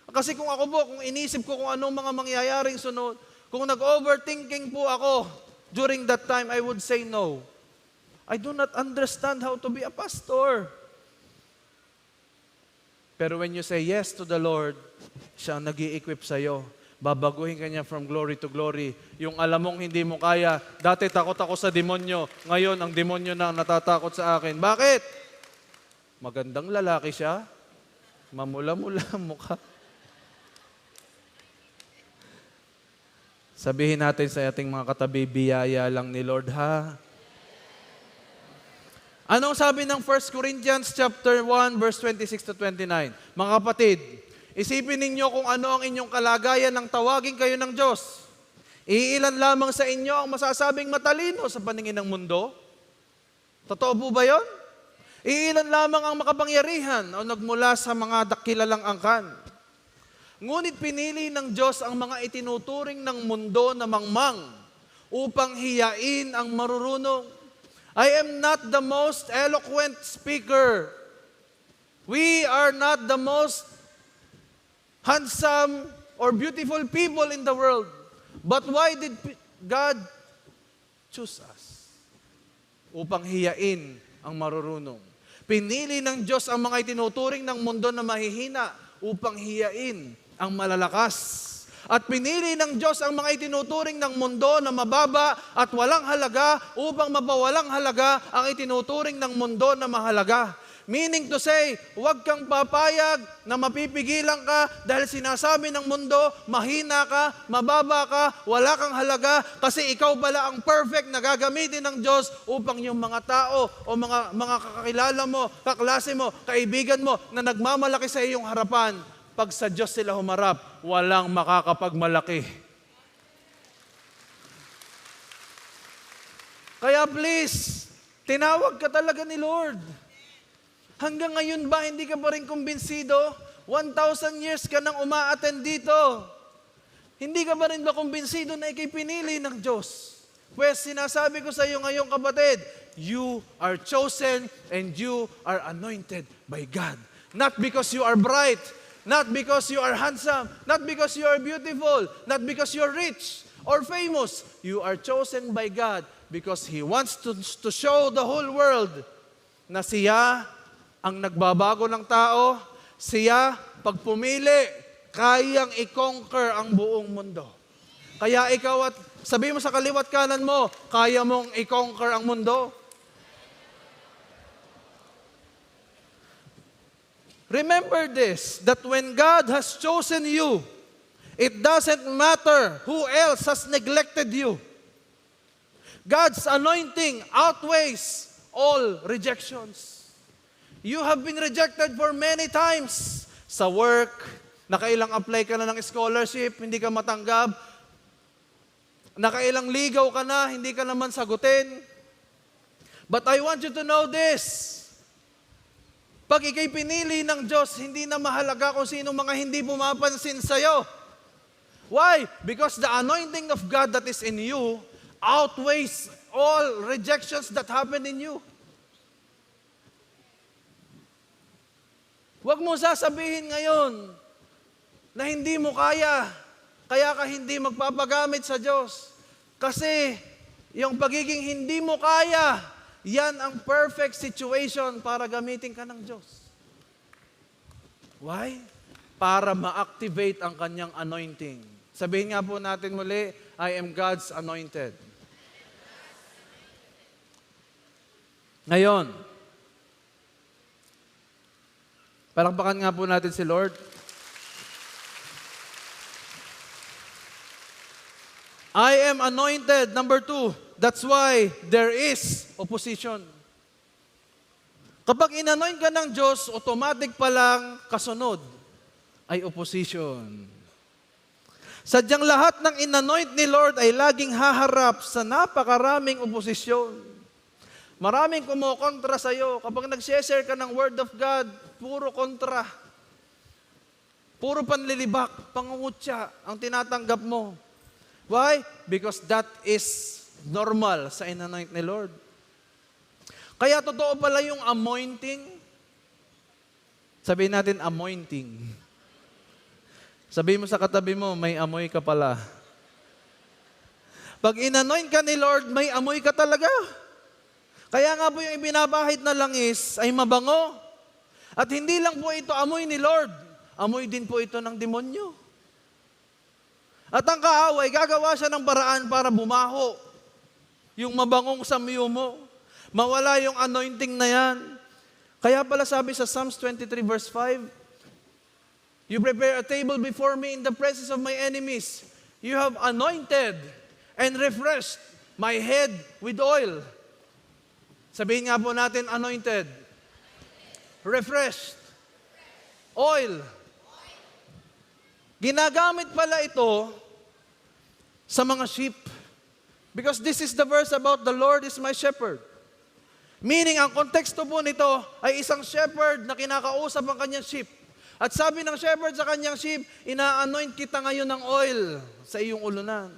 Kasi kung ako po, kung inisip ko kung anong mga mangyayaring sunod, kung nag-overthinking po ako during that time, I would say no. I do not understand how to be a pastor. Pero when you say yes to the Lord, siya ang nag-i-equip sa'yo. Babaguhin ka niya from glory to glory. Yung alam mong hindi mo kaya, dati takot ako sa demonyo, ngayon ang demonyo na ang natatakot sa akin. Bakit? Magandang lalaki siya, mamula-mula ang mukha. Sabihin natin sa ating mga katabi, biyaya lang ni Lord, ha? Anong sabi ng 1 Corinthians chapter 1, verse 26 to 29? Mga kapatid, isipin ninyo kung ano ang inyong kalagayan nang tawagin kayo ng Diyos. Iilan lamang sa inyo ang masasabing matalino sa paningin ng mundo? Totoo po ba yun? Iilan lamang ang makapangyarihan o nagmula sa mga dakilalang angkan. Ngunit pinili ng Diyos ang mga itinuturing ng mundo na mangmang upang hiyain ang marurunong. I am not the most eloquent speaker. We are not the most handsome or beautiful people in the world. But why did God choose us? Upang hiyain ang marurunong. Pinili ng Diyos ang mga itinuturing ng mundo na mahihina upang hiyain ang malalakas. At pinili ng Diyos ang mga itinuturing ng mundo na mababa at walang halaga upang mapawalang halaga ang itinuturing ng mundo na mahalaga. Meaning to say, huwag kang papayag na mapipigilan ka dahil sinasabi ng mundo, mahina ka, mababa ka, wala kang halaga, kasi ikaw pala ang perfect na gagamitin ng Diyos upang yung mga tao o mga kakakilala mo, kaklase mo, kaibigan mo na nagmamalaki sa iyong harapan, pag sa Diyos sila humarap, walang makakapagmalaki. Kaya please, tinawag ka talaga ni Lord. Hanggang ngayon ba, hindi ka pa rin kumbinsido? 1,000 years ka nang uma-attend dito. Hindi ka ba rin ba kumbinsido na ikay pinili ng Diyos? Pues sinasabi ko sa iyo ngayong kapatid, you are chosen and you are anointed by God. Not because you are bright, not because you are handsome, not because you are beautiful, not because you are rich or famous. You are chosen by God because He wants to show the whole world na siya ang nagbabago ng tao, siya, pag pumili, kayang i-conquer ang buong mundo. Kaya ikaw at sabi mo sa kaliwat kanan mo, kaya mong i-conquer ang mundo. Remember this, that when God has chosen you, it doesn't matter who else has neglected you. God's anointing outweighs all rejections. You have been rejected for many times. Sa work, nakailang apply ka na ng scholarship, hindi ka matanggap. Nakailang ligaw ka na, hindi ka naman sagutin. But I want you to know this. Pag ikay pinili ng Diyos, hindi na mahalaga kung sino mga hindi pumapansin sa'yo. Why? Because the anointing of God that is in you outweighs all rejections that happen in you. Huwag mo sasabihin ngayon na hindi mo kaya ka hindi magpapagamit sa Diyos. Kasi yung pagiging hindi mo kaya, yan ang perfect situation para gamitin ka ng Diyos. Why? Para ma-activate ang kanyang anointing. Sabihin nga po natin muli, I am God's anointed. Ngayon, palakpakan nga po natin si Lord. I am anointed. Number 2, that's why there is opposition. Kapag inanoint ka ng Diyos, automatic palang kasunod ay opposition. Sadyang lahat ng inanoint ni Lord ay laging haharap sa napakaraming opposisyon. Maraming kumukontra sa iyo. Kapag nag-share ka ng Word of God, puro kontra. Puro panlilibak, pangungutya ang tinatanggap mo. Why? Because that is normal sa inanoint ni Lord. Kaya totoo pala yung anointing. Sabihin natin anointing. Sabihin mo sa katabi mo, may amoy ka pala. Pag inanoint ka ni Lord, may amoy ka talaga. Kaya nga po yung ibinabahid na langis ay mabango. At hindi lang po ito amoy ni Lord, amoy din po ito ng demonyo. At ang kaaway, gagawa siya ng paraan para bumaho. Yung mabangong samyo mo, mawala yung anointing na yan. Kaya pala sabi sa Psalms 23 verse 5, you prepare a table before me in the presence of my enemies. You have anointed and refreshed my head with oil. Sabihin nga po natin, anointed, refreshed, oil. Ginagamit pala ito sa mga sheep. Because this is the verse about the Lord is my shepherd. Meaning, ang konteksto po nito ay isang shepherd na kinakausap ang kanyang sheep. At sabi ng shepherd sa kanyang sheep, ina-anoint kita ngayon ng oil sa iyong ulunan.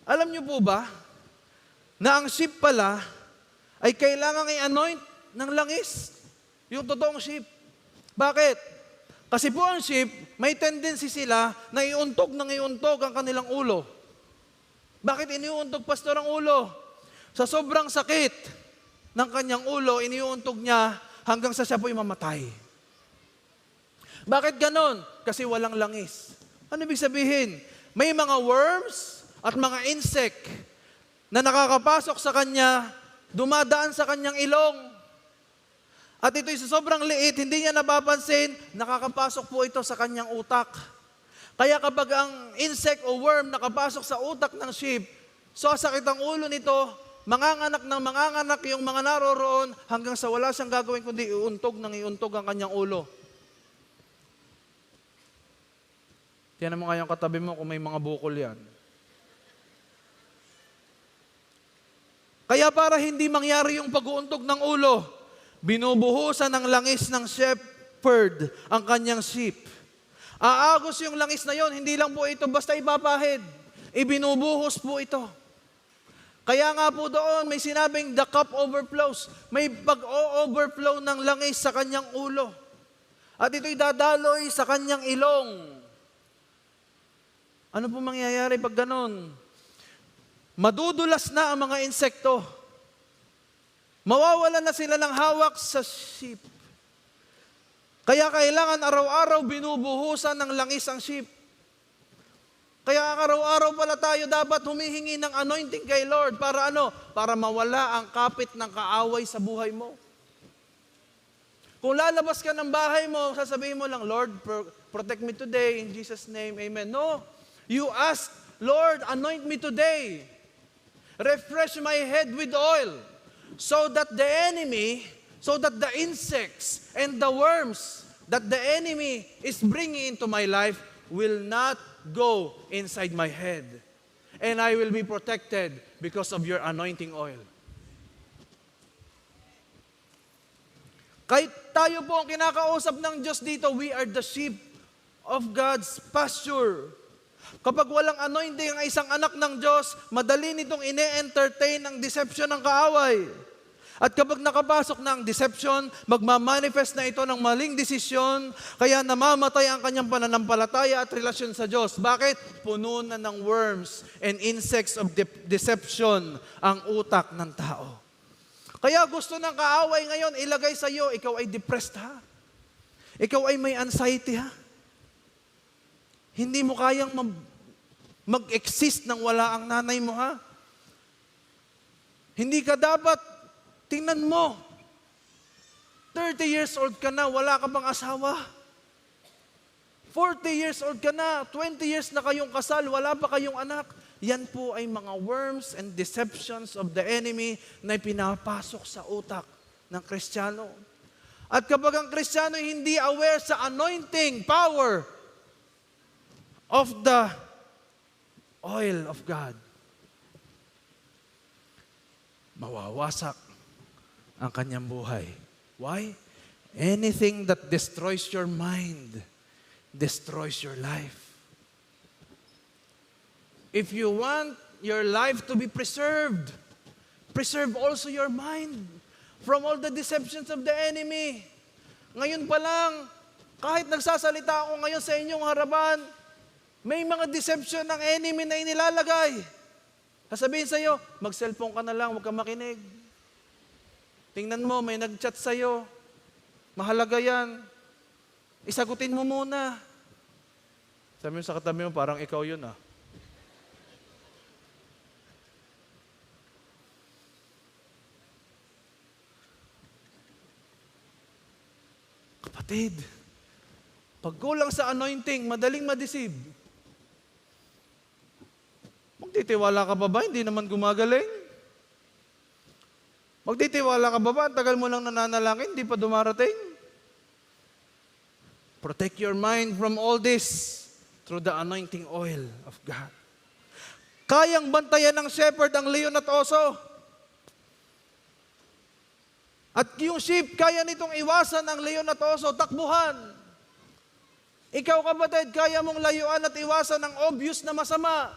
Alam niyo po ba, na ang sheep pala ay kailangang i-anoint ng langis. Yung totoong sheep. Bakit? Kasi po ang sheep, may tendency sila na iuntog ang kanilang ulo. Bakit iniuuntog, pastor, ang ulo? Sa sobrang sakit ng kanyang ulo, iniuuntog niya hanggang sa siya po'y mamatay. Bakit ganon? Kasi walang langis. Ano ibig sabihin? May mga worms at mga insect na nakakapasok sa kanya, dumadaan sa kanyang ilong. At ito'y sa sobrang liit, hindi niya napapansin, nakakapasok po ito sa kanyang utak. Kaya kapag ang insect o worm nakapasok sa utak ng sheep, sasakit ang ulo nito, manganganak yung mga naroroon hanggang sa wala siyang gagawin kundi iuntog ang kanyang ulo. Tiyan mo nga yung katabi mo kung may mga bukol yan. Kaya para hindi mangyari yung pag-uuntog ng ulo, binubuhusan ng langis ng shepherd ang kanyang sheep. Aagos yung langis na yon, hindi lang po ito basta ipapahid. Ibinubuhos po ito. Kaya nga po doon, may sinabing the cup overflows. May pag-overflow ng langis sa kanyang ulo. At ito'y dadaloy sa kanyang ilong. Ano po mangyayari pag ganon? Madudulas na ang mga insekto. Mawawalan na sila ng hawak sa sheep. Kaya kailangan araw-araw binubuhusan ng langis ang sheep. Kaya araw-araw pala tayo dapat humihingi ng anointing kay Lord. Para ano? Para mawala ang kapit ng kaaway sa buhay mo. Kung lalabas ka ng bahay mo, sasabihin mo lang, Lord, protect me today in Jesus' name, amen. No. You ask, Lord, anoint me today. Refresh my head with oil. So that the insects and the worms that the enemy is bringing into my life will not go inside my head. And I will be protected because of your anointing oil. Kahit tayo po ang kinakausap ng Diyos dito, we are the sheep of God's pasture. Kapag walang anointing ang isang anak ng Diyos, madali nitong ine-entertain ang deception ng kaaway. At kapag nakapasok na ang deception, magmamanifest na ito ng maling desisyon, kaya namamatay ang kanyang pananampalataya at relasyon sa Diyos. Bakit? Puno na ng worms and insects of deception ang utak ng tao. Kaya gusto ng kaaway ngayon, ilagay sa iyo, ikaw ay depressed ha? Ikaw ay may anxiety ha? Hindi mo kayang mag-exist nang wala ang nanay mo ha? Hindi ka dapat. Tingnan mo, 30 years old ka na, wala ka bang asawa? 40 years old ka na, 20 years na kayong kasal, wala pa kayong anak. Yan po ay mga worms and deceptions of the enemy na pinapasok sa utak ng Kristiyano. At kapag ang Kristiyano hindi aware sa anointing power of the oil of God, mawawasak ang kanyang buhay. Why? Anything that destroys your mind, destroys your life. If you want your life to be preserved, preserve also your mind from all the deceptions of the enemy. Ngayon pa lang, kahit nagsasalita ako ngayon sa inyong harapan, may mga deception ng enemy na inilalagay. Sasabihin sa iyo, mag-cellphone ka na lang, huwag kang makinig. Tingnan mo, may nag-chat sa'yo. Mahalaga yan. Isagutin mo muna. Sabi mo sa katabi mo, parang ikaw yun ah. Kapatid, pag kulang sa anointing, madaling ma-deceive. Magtitiwala ka pa ba? Hindi naman gumagaling. Magtitiwala ka ba ba? Tagal mo lang nananalangin, hindi pa dumarating. Protect your mind from all this through the anointing oil of God. Kayang bantayan ng shepherd ang leon at oso. At yung sheep, kaya nitong iwasan ang leon at oso, takbuhan. Ikaw kapatid, kaya mong layuan at iwasan ang obvious na masama.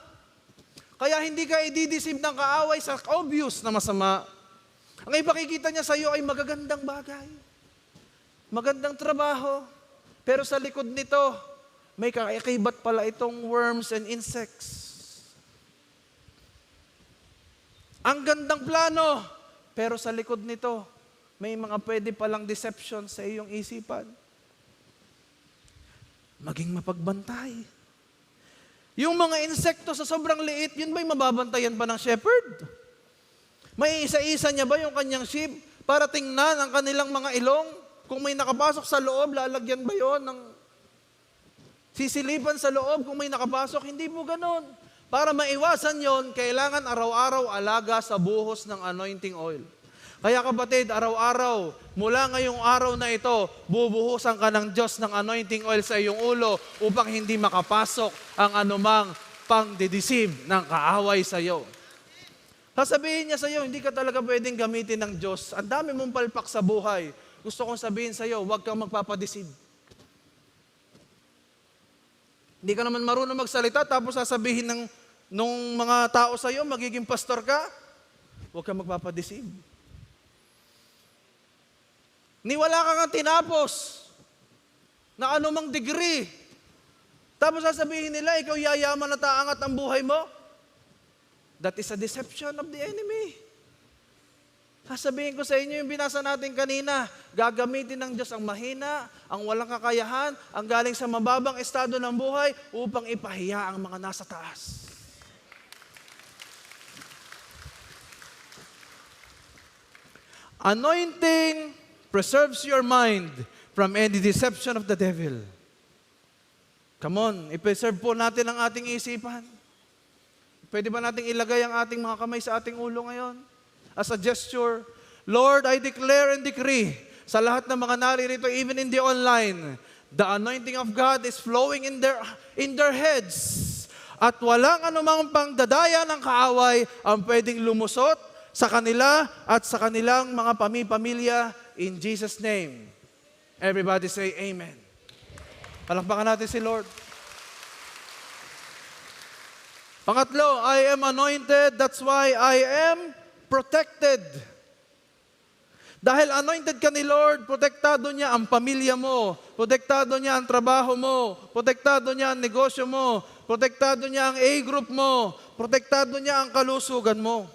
Kaya hindi ka ididisib ng kaaway sa obvious na masama. Ang ipakikita niya sa iyo ay magagandang bagay. Magandang trabaho. Pero sa likod nito, may kakaibat pala itong worms and insects. Ang gandang plano, pero sa likod nito, may mga pwede palang deception sa iyong isipan. Maging mapagbantay. Yung mga insekto sa sobrang liit, yun ba'y mababantayan pa ng shepherd? May isa-isa niya ba yung kanyang sheep para tingnan ang kanilang mga ilong? Kung may nakapasok sa loob, lalagyan ba yon ng sisilipan sa loob kung may nakapasok? Hindi po ganon. Para maiwasan yon, kailangan araw-araw alaga sa buhos ng anointing oil. Kaya kapatid, araw-araw, mula ngayong araw na ito, bubuhusan ka ng Diyos ng anointing oil sa iyong ulo upang hindi makapasok ang anumang pang-deceive ng kaaway sa iyo. Sasabihin niya sa iyo, hindi ka talaga pwedeng gamitin ng Diyos. Ang dami mong palpak sa buhay. Gusto kong sabihin sa iyo, huwag kang magpapadeceive. Hindi ka naman marunong magsalita, tapos sasabihin nung mga tao sa iyo, magiging pastor ka, huwag kang magpapadeceive. Ni wala ka nga tinapos na anumang degree. Tapos sasabihin nila, ikaw yayaman at aangat ang buhay mo. That is a deception of the enemy. Sasabihin ko sa inyo yung binasa natin kanina, gagamitin ng Diyos ang mahina, ang walang kakayahan, ang galing sa mababang estado ng buhay upang ipahiya ang mga nasa taas. Anointing preserves your mind from any deception of the devil. Come on, i-preserve po natin ang ating isipan. Pwede ba nating ilagay ang ating mga kamay sa ating ulo ngayon? As a gesture, Lord, I declare and decree sa lahat ng mga naririto, even in the online, the anointing of God is flowing in their heads. At walang anumang pangdadaya ng kaaway ang pwedeng lumusot sa kanila at sa kanilang mga pamilya in Jesus' name. Everybody say amen. Palakpakan natin si Lord. Pangatlo, I am anointed, that's why I am protected. Dahil anointed ka ni Lord, protektado niya ang pamilya mo, protektado niya ang trabaho mo, protektado niya ang negosyo mo, protektado niya ang A-group mo, protektado niya ang kalusugan mo.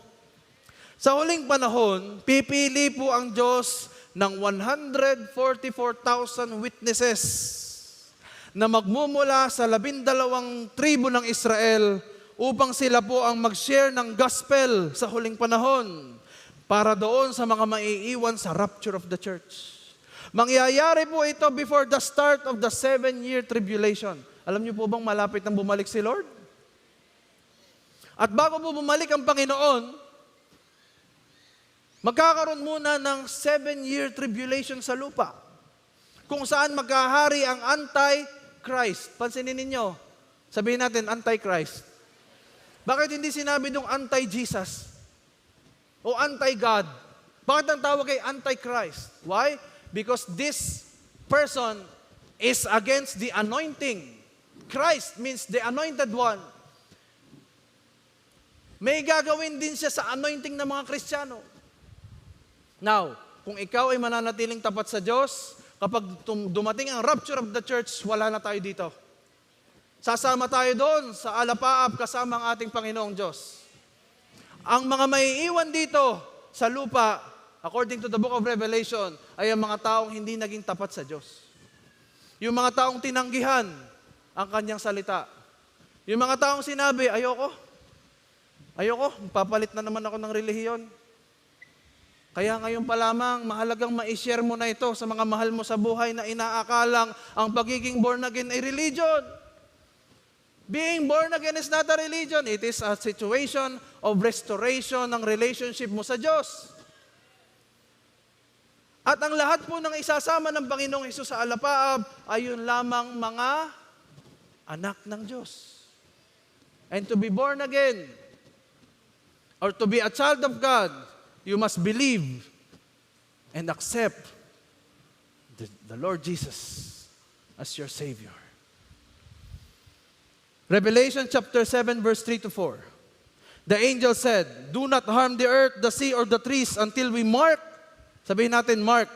Sa huling panahon, pipili po ang Diyos ng 144,000 witnesses na magmumula sa 12 tribo ng Israel upang sila po ang mag-share ng gospel sa huling panahon para doon sa mga maiiwan sa rapture of the church. Mangyayari po ito before the start of the 7-year tribulation. Alam niyo po bang malapit nang bumalik si Lord? At bago po bumalik ang Panginoon, magkakaroon muna ng 7-year tribulation sa lupa, kung saan magkahari ang Antichrist. Pansinin ninyo, sabihin natin Antichrist. Bakit hindi sinabi dong anti-Jesus? O anti-God? Bakit ang tawag kay Antichrist? Why? Because this person is against the anointing. Christ means the anointed one. May gagawin din siya sa anointing ng mga Kristiyano. Now, kung ikaw ay mananatiling tapat sa Diyos, kapag dumating ang rapture of the church, wala na tayo dito. Sasama tayo doon sa alapaap kasama ang ating Panginoong Diyos. Ang mga maiiwan dito sa lupa, according to the book of Revelation, ay ang mga taong hindi naging tapat sa Diyos. Yung mga taong tinanggihan ang kanyang salita. Yung mga taong sinabi, ayoko, papalit na naman ako ng relihiyon. Kaya ngayon pa lamang, mahalagang ma-share mo na ito sa mga mahal mo sa buhay na inaakalang ang pagiging born again ay religion. Being born again is not a religion. It is a situation of restoration ng relationship mo sa Diyos. At ang lahat po ng isasama ng Panginoong Hesus sa alapaap ay yun lamang mga anak ng Diyos. And to be born again or to be a child of God, you must believe and accept the Lord Jesus as your Savior. Revelation chapter 7, verse 3 to 4. The angel said, "Do not harm the earth, the sea, or the trees until we mark," sabihin natin, mark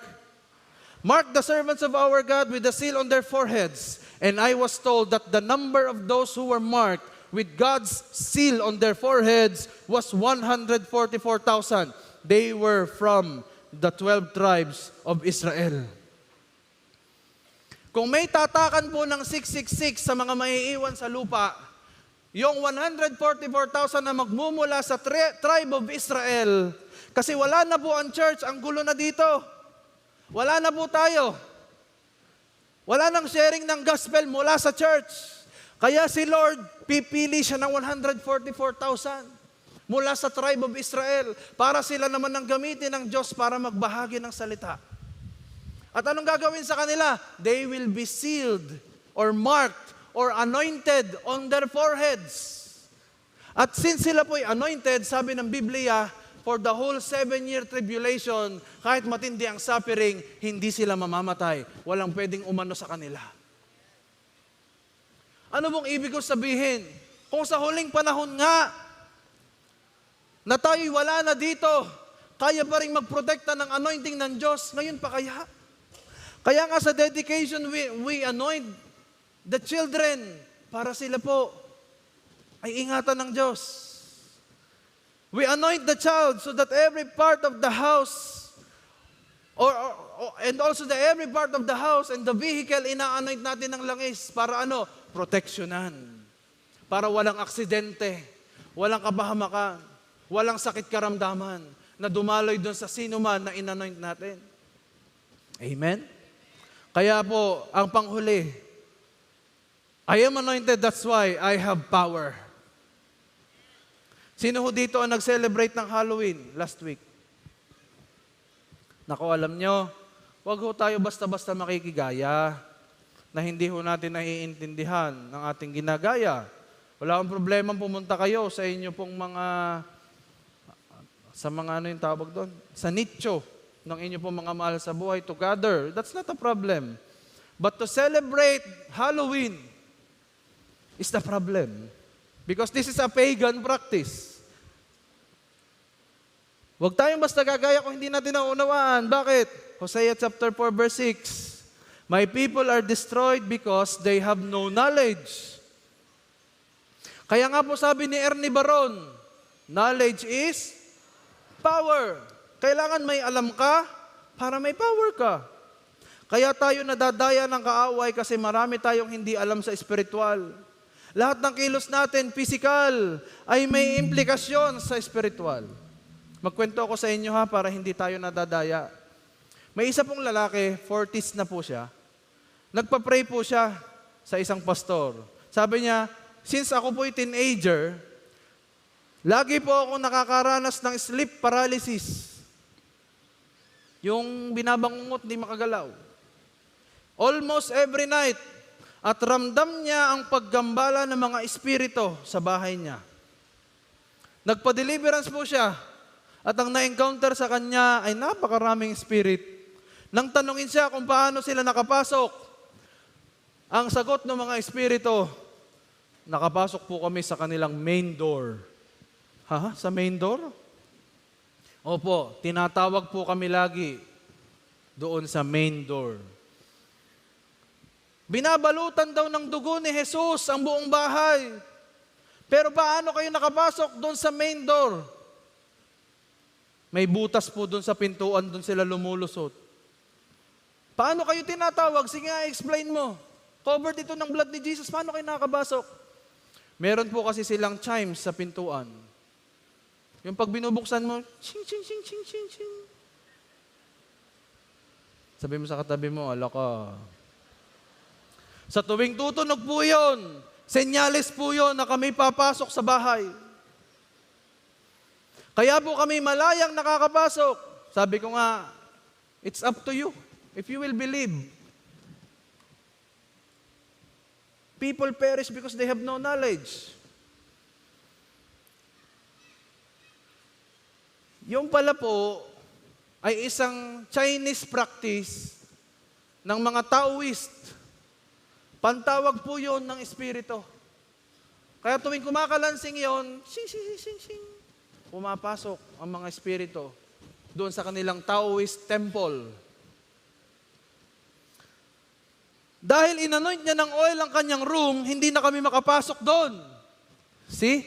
the servants of our God with the seal on their foreheads. And I was told that the number of those who were marked with God's seal on their foreheads was 144,000. They were from the 12 tribes of Israel. Kung may tatakan po ng 666 sa mga maiiwan sa lupa, yung 144,000 na magmumula sa tribe of Israel, kasi wala na po ang church, ang gulo na dito. Wala na po tayo. Wala nang sharing ng gospel mula sa church. Kaya si Lord, pipili siya ng 144,000 mula sa tribe of Israel para sila naman ang gamitin ng Diyos para magbahagi ng salita. At anong gagawin sa kanila? They will be sealed or marked or anointed on their foreheads. At since sila po'y anointed, sabi ng Biblia, for the whole 7-year tribulation, kahit matindi ang suffering, hindi sila mamamatay. Walang pwedeng umano sa kanila. Ano bang ibig ko sabihin? Kung sa huling panahon nga, na tayo'y wala na dito, kaya pa rin magprotekta ng anointing ng Diyos, ngayon pa kaya? Kaya nga sa dedication, we anoint the children para sila po ay ingatan ng Diyos. We anoint the child so that every part of the house and also every part of the house and the vehicle, ina-anoint natin ng langis para ano? Proteksyonan. Para walang aksidente, walang kabahamakan, walang sakit karamdaman na dumaloy doon sa sino man na in-anoint natin. Amen? Kaya po, ang panghuli, I am anointed, that's why I have power. Sino ho dito ang nag-celebrate ng Halloween last week? Naku, alam nyo, wag ho tayo basta-basta makikigaya na hindi ho natin naiintindihan ng ating ginagaya. Wala akong problema pumunta kayo sa inyo pong sa mga ano yung tawag doon? Sa nicho ng inyo pong mga mahal sa buhay together. That's not a problem. But to celebrate Halloween is the problem. Because this is a pagan practice. Huwag tayong basta gagaya kung hindi natin naunawaan. Bakit? Hosea chapter 4 verse 6. My people are destroyed because they have no knowledge. Kaya nga po sabi ni Ernie Baron, knowledge is power. Kailangan may alam ka para may power ka. Kaya tayo nadadaya ng kaaway kasi marami tayong hindi alam sa espiritual. Lahat ng kilos natin, physical, ay may implikasyon sa espiritual. Magkwento ako sa inyo ha, para hindi tayo nadadaya. May isa pong lalaki, 40s na po siya. Nagpa-pray po siya sa isang pastor. Sabi niya, since ako po'y teenager, lagi po ako nakakaranas ng sleep paralysis. Yung binabangungot, di makagalaw. Almost every night. At ramdam niya ang paggambala ng mga espiritu sa bahay niya. Nagpa-deliverance po siya. At ang na-encounter sa kanya ay napakaraming spirit. Nang tanungin siya kung paano sila nakapasok, ang sagot ng mga espiritu, nakapasok po kami sa kanilang main door. Ha? Sa main door? Opo, tinatawag po kami lagi doon sa main door. Binabalutan daw ng dugo ni Jesus ang buong bahay. Pero paano kayo nakapasok doon sa main door? May butas po doon sa pintuan, doon sila lumulusot. Paano kayo tinatawag? Sige nga, explain mo. Covered ito ng blood ni Jesus, paano kayo nakakabasok? Meron po kasi silang chimes sa pintuan. Yung pag binubuksan mo, ching, ching, ching, ching, ching, ching. Sabi mo sa katabi mo, ala ka. Sa tuwing tutunog po yun, senyales po yun na kami papasok sa bahay. Kaya po kami malayang nakakapasok. Sabi ko nga, it's up to you if you will believe. People perish because they have no knowledge. Yung pala po ay isang Chinese practice ng mga Taoist. Pantawag po yun ng espiritu. Kaya tuwing kumakalansing yon, sing, sing, sing, sing, sing, pumapasok ang mga espiritu doon sa kanilang Taoist temple. Dahil inanoint niya ng oil ang kanyang room, hindi na kami makapasok doon. See?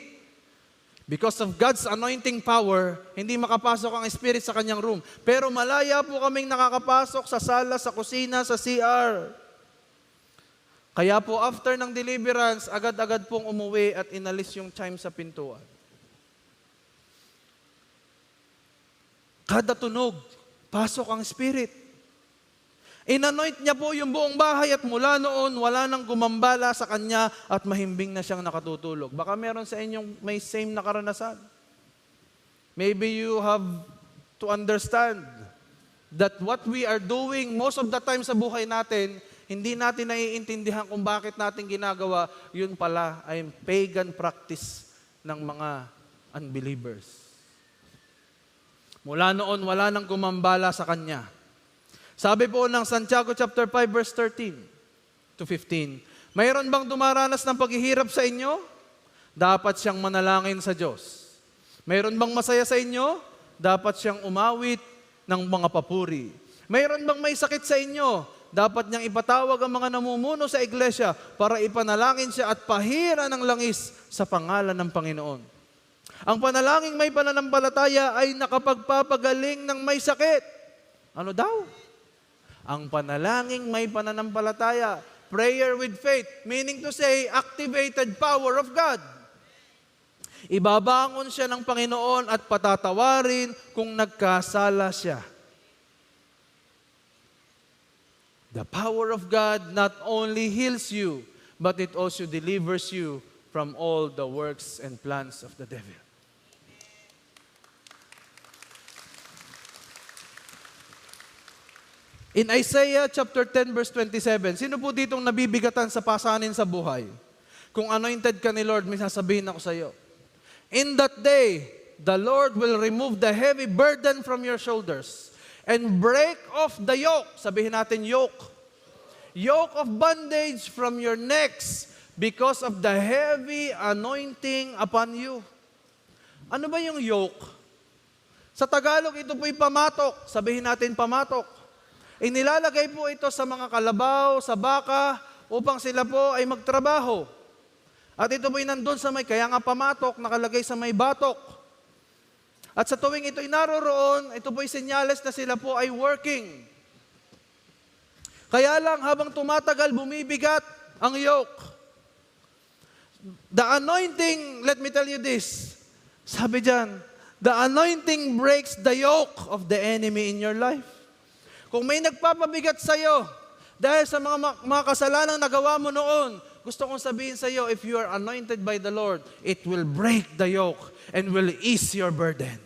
Because of God's anointing power, hindi makapasok ang spirit sa kanyang room. Pero malaya po kaming nakakapasok sa sala, sa kusina, sa CR. Kaya po after ng deliverance, agad-agad pong umuwi at inalis yung chime sa pintuan. Kada tunog, pasok ang spirit. Inanoint niya po yung buong bahay at mula noon, wala nang gumambala sa kanya at mahimbing na siyang nakatutulog. Baka meron sa inyong may same na karanasan. Maybe you have to understand that what we are doing most of the time sa buhay natin, hindi natin naiintindihan kung bakit natin ginagawa, yun pala ay pagan practice ng mga unbelievers. Mula noon, wala nang gumambala sa kanya. Sabi po ng Santiago chapter 5 verse 13 to 15, mayroon bang dumaranas ng paghihirap sa inyo? Dapat siyang manalangin sa Diyos. Mayroon bang masaya sa inyo? Dapat siyang umawit ng mga papuri. Mayroon bang may sakit sa inyo? Dapat niyang ipatawag ang mga namumuno sa iglesia para ipanalangin siya at pahira ng langis sa pangalan ng Panginoon. Ang panalangin may pananampalataya ay nakapagpapagaling ng may sakit. Ano daw? Ang panalangin may pananampalataya, prayer with faith, meaning to say, activated power of God. Ibabangon siya ng Panginoon at patatawarin kung nagkasala siya. The power of God not only heals you, but it also delivers you from all the works and plans of the devil. In Isaiah chapter 10 verse 27, sino po ditong nabibigatan sa pasanin sa buhay? Kung anointed ka ni Lord, may sasabihin ako sa iyo. In that day, the Lord will remove the heavy burden from your shoulders and break off the yoke. Sabihin natin yoke. Yoke of bondage from your necks because of the heavy anointing upon you. Ano ba yung yoke? Sa Tagalog, ito po'y pamatok. Sabihin natin pamatok. Inilalagay po ito sa mga kalabaw, sa baka, upang sila po ay magtrabaho. At ito po'y nandun sa may, kaya nga pamatok, nakalagay sa may batok. At sa tuwing ito'y naroroon, ito po'y senyales na sila po ay working. Kaya lang, habang tumatagal, bumibigat ang yoke. The anointing, let me tell you this, sabi dyan, the anointing breaks the yoke of the enemy in your life. Kung may nagpapabigat sa iyo dahil sa mga kasalanang nagawa mo noon, gusto kong sabihin sa iyo, if you are anointed by the Lord, it will break the yoke and will ease your burden.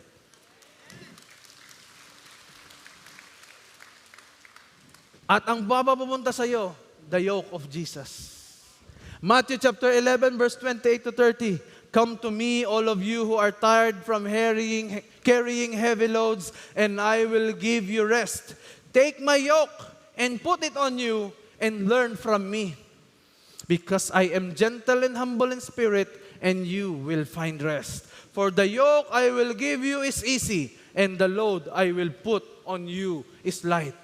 At ang papapunta sa iyo, the yoke of Jesus. Matthew chapter 11 verse 28 to 30, come to me, all of you who are tired from carrying heavy loads, and I will give you rest. Take my yoke and put it on you and learn from me. Because I am gentle and humble in spirit, and you will find rest. For the yoke I will give you is easy, and the load I will put on you is light.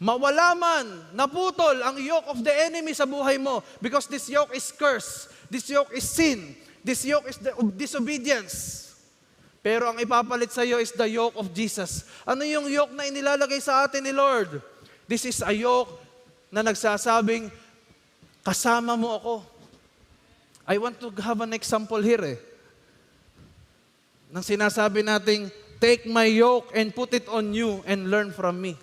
Mawala man, naputol ang yoke of the enemy sa buhay mo, because this yoke is curse, this yoke is sin, this yoke is disobedience. Pero ang ipapalit sa iyo is the yoke of Jesus. Ano yung yoke na inilalagay sa atin ni Lord? This is a yoke na nagsasabing, kasama mo ako. I want to have an example here Nang sinasabi nating, take my yoke and put it on you and learn from me.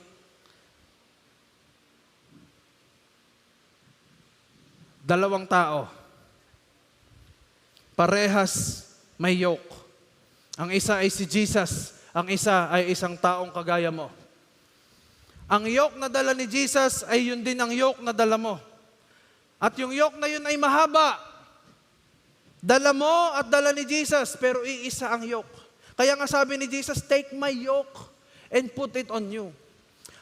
Dalawang tao. Parehas may yoke. Ang isa ay si Jesus, ang isa ay isang taong kagaya mo. Ang yoke na dala ni Jesus ay yun din ang yoke na dala mo. At yung yoke na yun ay mahaba. Dala mo at dala ni Jesus, pero iisa ang yoke. Kaya nga sabi ni Jesus, take my yoke and put it on you.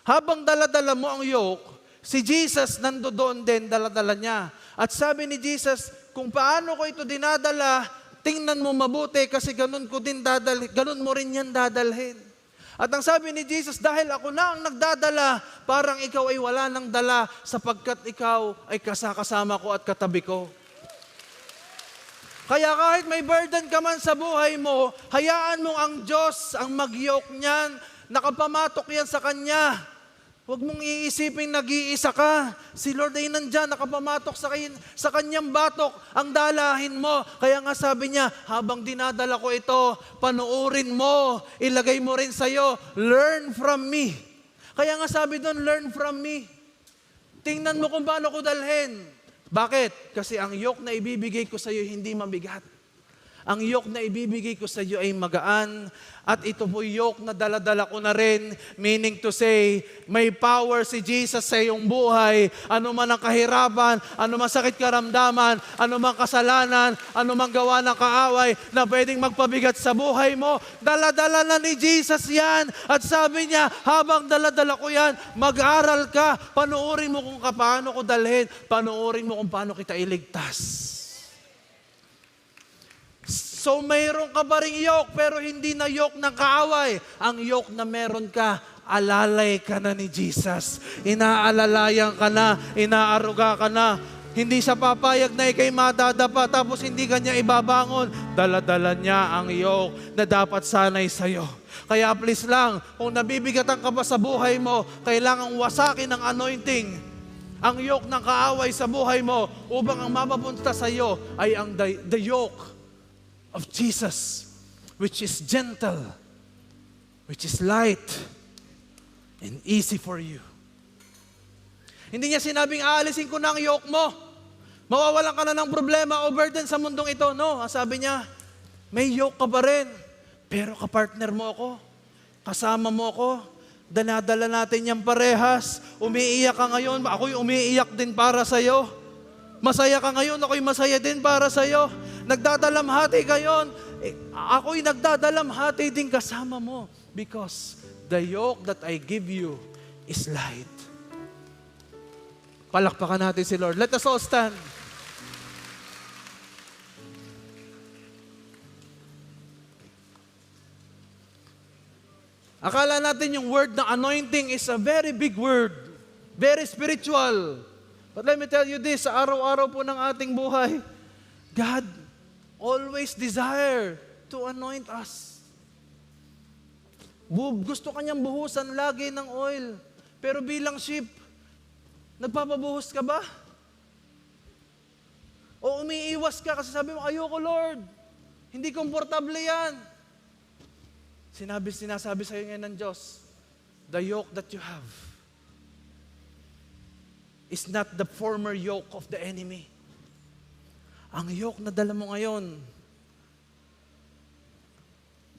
Habang daladala mo ang yoke, si Jesus nandoon din, daladala niya. At sabi ni Jesus, kung paano ko ito dinadala, tingnan mo mabuti kasi ganun mo rin yan dadalhin. At ang sabi ni Jesus, dahil ako na ang nagdadala, parang ikaw ay wala nang dala sapagkat ikaw ay kasama ko at katabi ko. Kaya kahit may burden ka man sa buhay mo, hayaan mong ang Diyos ang mag-yoke niyan, nakapamatok yan sa Kanya. Huwag mong iisipin nag-iisa ka. Si Lord ay nandyan, nakapamatok sa Kanyang batok, ang dalahin mo. Kaya nga sabi niya, habang dinadala ko ito, panuurin mo, ilagay mo rin sa'yo, learn from me. Kaya nga sabi doon, learn from me. Tingnan mo kung paano ko dalhin. Bakit? Kasi ang yoke na ibibigay ko sa iyo hindi mabigat. Ang yoke na ibibigay ko sa iyo ay magaan. At ito po yoke na daladala ko na rin. Meaning to say, may power si Jesus sa iyong buhay. Ano man ang kahirapan, ano man sakit karamdaman, ano man kasalanan, ano man gawa ng kaaway na pwedeng magpabigat sa buhay mo, daladala na ni Jesus yan. At sabi niya, habang daladala ko yan, mag-aral ka, panuorin mo kung paano ko dalhin, panuorin mo kung paano kita iligtas. So mayroon ka ba ring yoke pero hindi na yoke ng kaaway. Ang yoke na meron ka, alalay ka na ni Jesus. Inaalalayan ka na, inaaruga ka na. Hindi siya papayag na ikay madadapa tapos hindi ka niya ibabangon. Dala-dala niya ang yoke na dapat sanay sa'yo. Kaya please lang, kung nabibigatan ka pa sa buhay mo, kailangang wasakin ng anointing. Ang yoke ng kaaway sa buhay mo upang ang mapapunta sa iyo ay ang the yoke of Jesus, which is gentle, which is light, and easy for you. Hindi niya sinabing, aalisin ko na ang yoke mo. Mawawalan ka na ng problema o burden sa mundong ito. No, sabi niya, may yoke ka pa rin, pero kapartner mo ako, kasama mo ako, danadala natin niyang parehas, umiiyak ka ngayon, ako'y umiiyak din para sa'yo. Masaya ka ngayon, ako'y masaya din para sa'yo. Nagdadalamhati kayon, ako'y nagdadalamhati din kasama mo. Because the yoke that I give you is light. Palakpakan natin si Lord. Let us all stand. Akala natin yung word na anointing is a very big word. Very spiritual. But let me tell you this, sa araw-araw po ng ating buhay, God always desire to anoint us. Gusto kanyang buhusan lagi ng oil. Pero bilang sheep, nagpapabuhos ka ba? O umiiwas ka kasi sabi mo, ayoko Lord. Hindi komportable yan. Sinasabi sa iyo ngayon ng Diyos, the yoke that you have is not the former yoke of the enemy. Ang yoke na dala mo ngayon,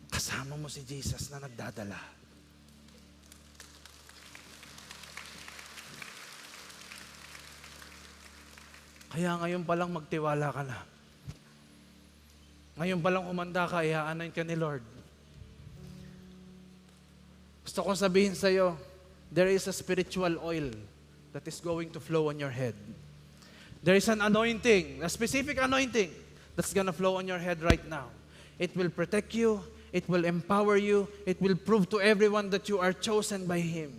kasama mo si Jesus na nagdadala. Kaya ngayon palang magtiwala ka na. Ngayon palang umanda ka, iaanan ka ni Lord. Gusto kong sabihin sa iyo, there is a spiritual oil that is going to flow on your head. There is an anointing, a specific anointing that's gonna flow on your head right now. It will protect you, it will empower you, it will prove to everyone that you are chosen by Him.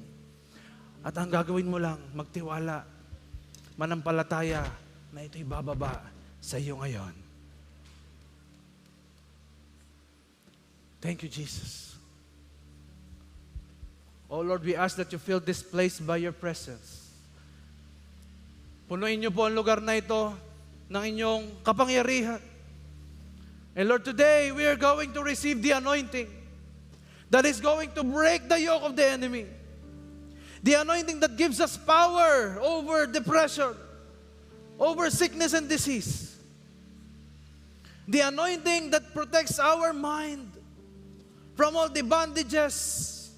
At ang gagawin mo lang, magtiwala, manampalataya na ito'y bababa sa iyo ngayon. Thank you, Jesus. Oh Lord, we ask that you fill this place by your presence. Punuin niyo po ang lugar na ito ng inyong kapangyarihan. And Lord, today we are going to receive the anointing that is going to break the yoke of the enemy. The anointing that gives us power over depression, over sickness and disease. The anointing that protects our mind from all the bondages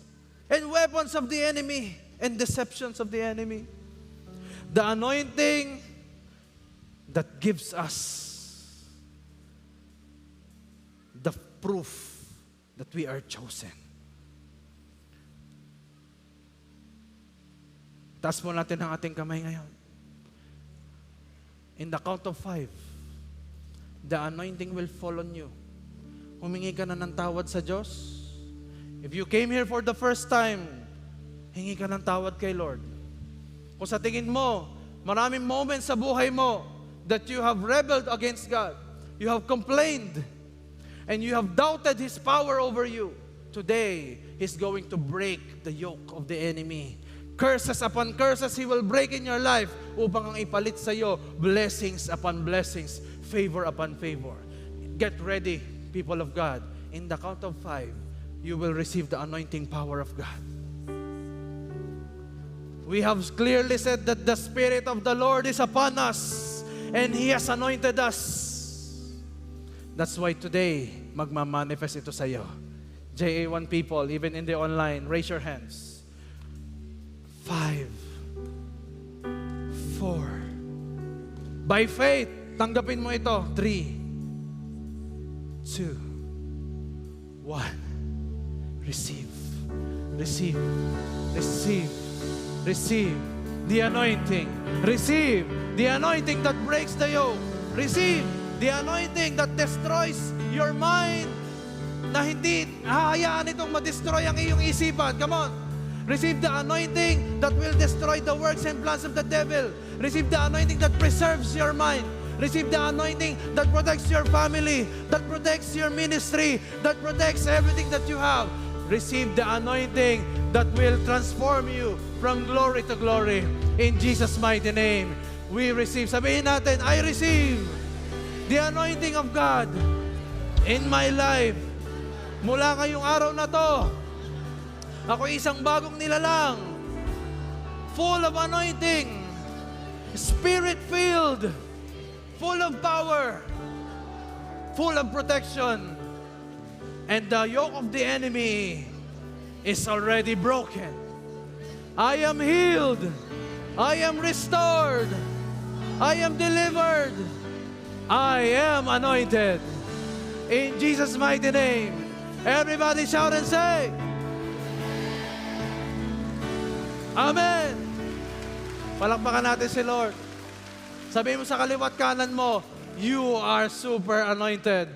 and weapons of the enemy and deceptions of the enemy. The anointing that gives us the proof that we are chosen. Taas po natin ang ating kamay ngayon. In the count of 5, the anointing will fall on you. Humingi ka na ng tawad sa Diyos. If you came here for the first time, hingi ka ng tawad kay Lord. Kung sa tingin mo, maraming moments sa buhay mo that you have rebelled against God, you have complained, and you have doubted His power over you, today, He's going to break the yoke of the enemy. Curses upon curses He will break in your life upang ang ipalit sa iyo blessings upon blessings, favor upon favor. Get ready, people of God. In the count of 5, you will receive the anointing power of God. We have clearly said that the Spirit of the Lord is upon us and He has anointed us. That's why today, magmamanifest ito sa iyo. JA1 people, even in the online, raise your hands. 5, 4. By faith, tanggapin mo ito. 3, 2, 1. Receive. Receive. Receive. Receive the anointing. Receive the anointing that breaks the yoke. Receive the anointing that destroys your mind, na hindi hahayaan itong ma-destroy ang iyong isipan. Come on. Receive the anointing that will destroy the works and plans of the devil. Receive the anointing that preserves your mind. Receive the anointing that protects your family, that protects your ministry, that protects everything that you have. Receive the anointing that will transform you from glory to glory. In Jesus' mighty name, we receive. Sabihin natin, I receive the anointing of God in my life. Mula ngayong araw na to, ako isang bagong nilalang, full of anointing, Spirit-filled, full of power, full of protection, and the yoke of the enemy is already broken. I am healed. I am restored. I am delivered. I am anointed. In Jesus' mighty name. Everybody shout and say, Amen. Palakpakan natin si Lord. Sabihin mo sa kaliwat kanan mo, you are super anointed.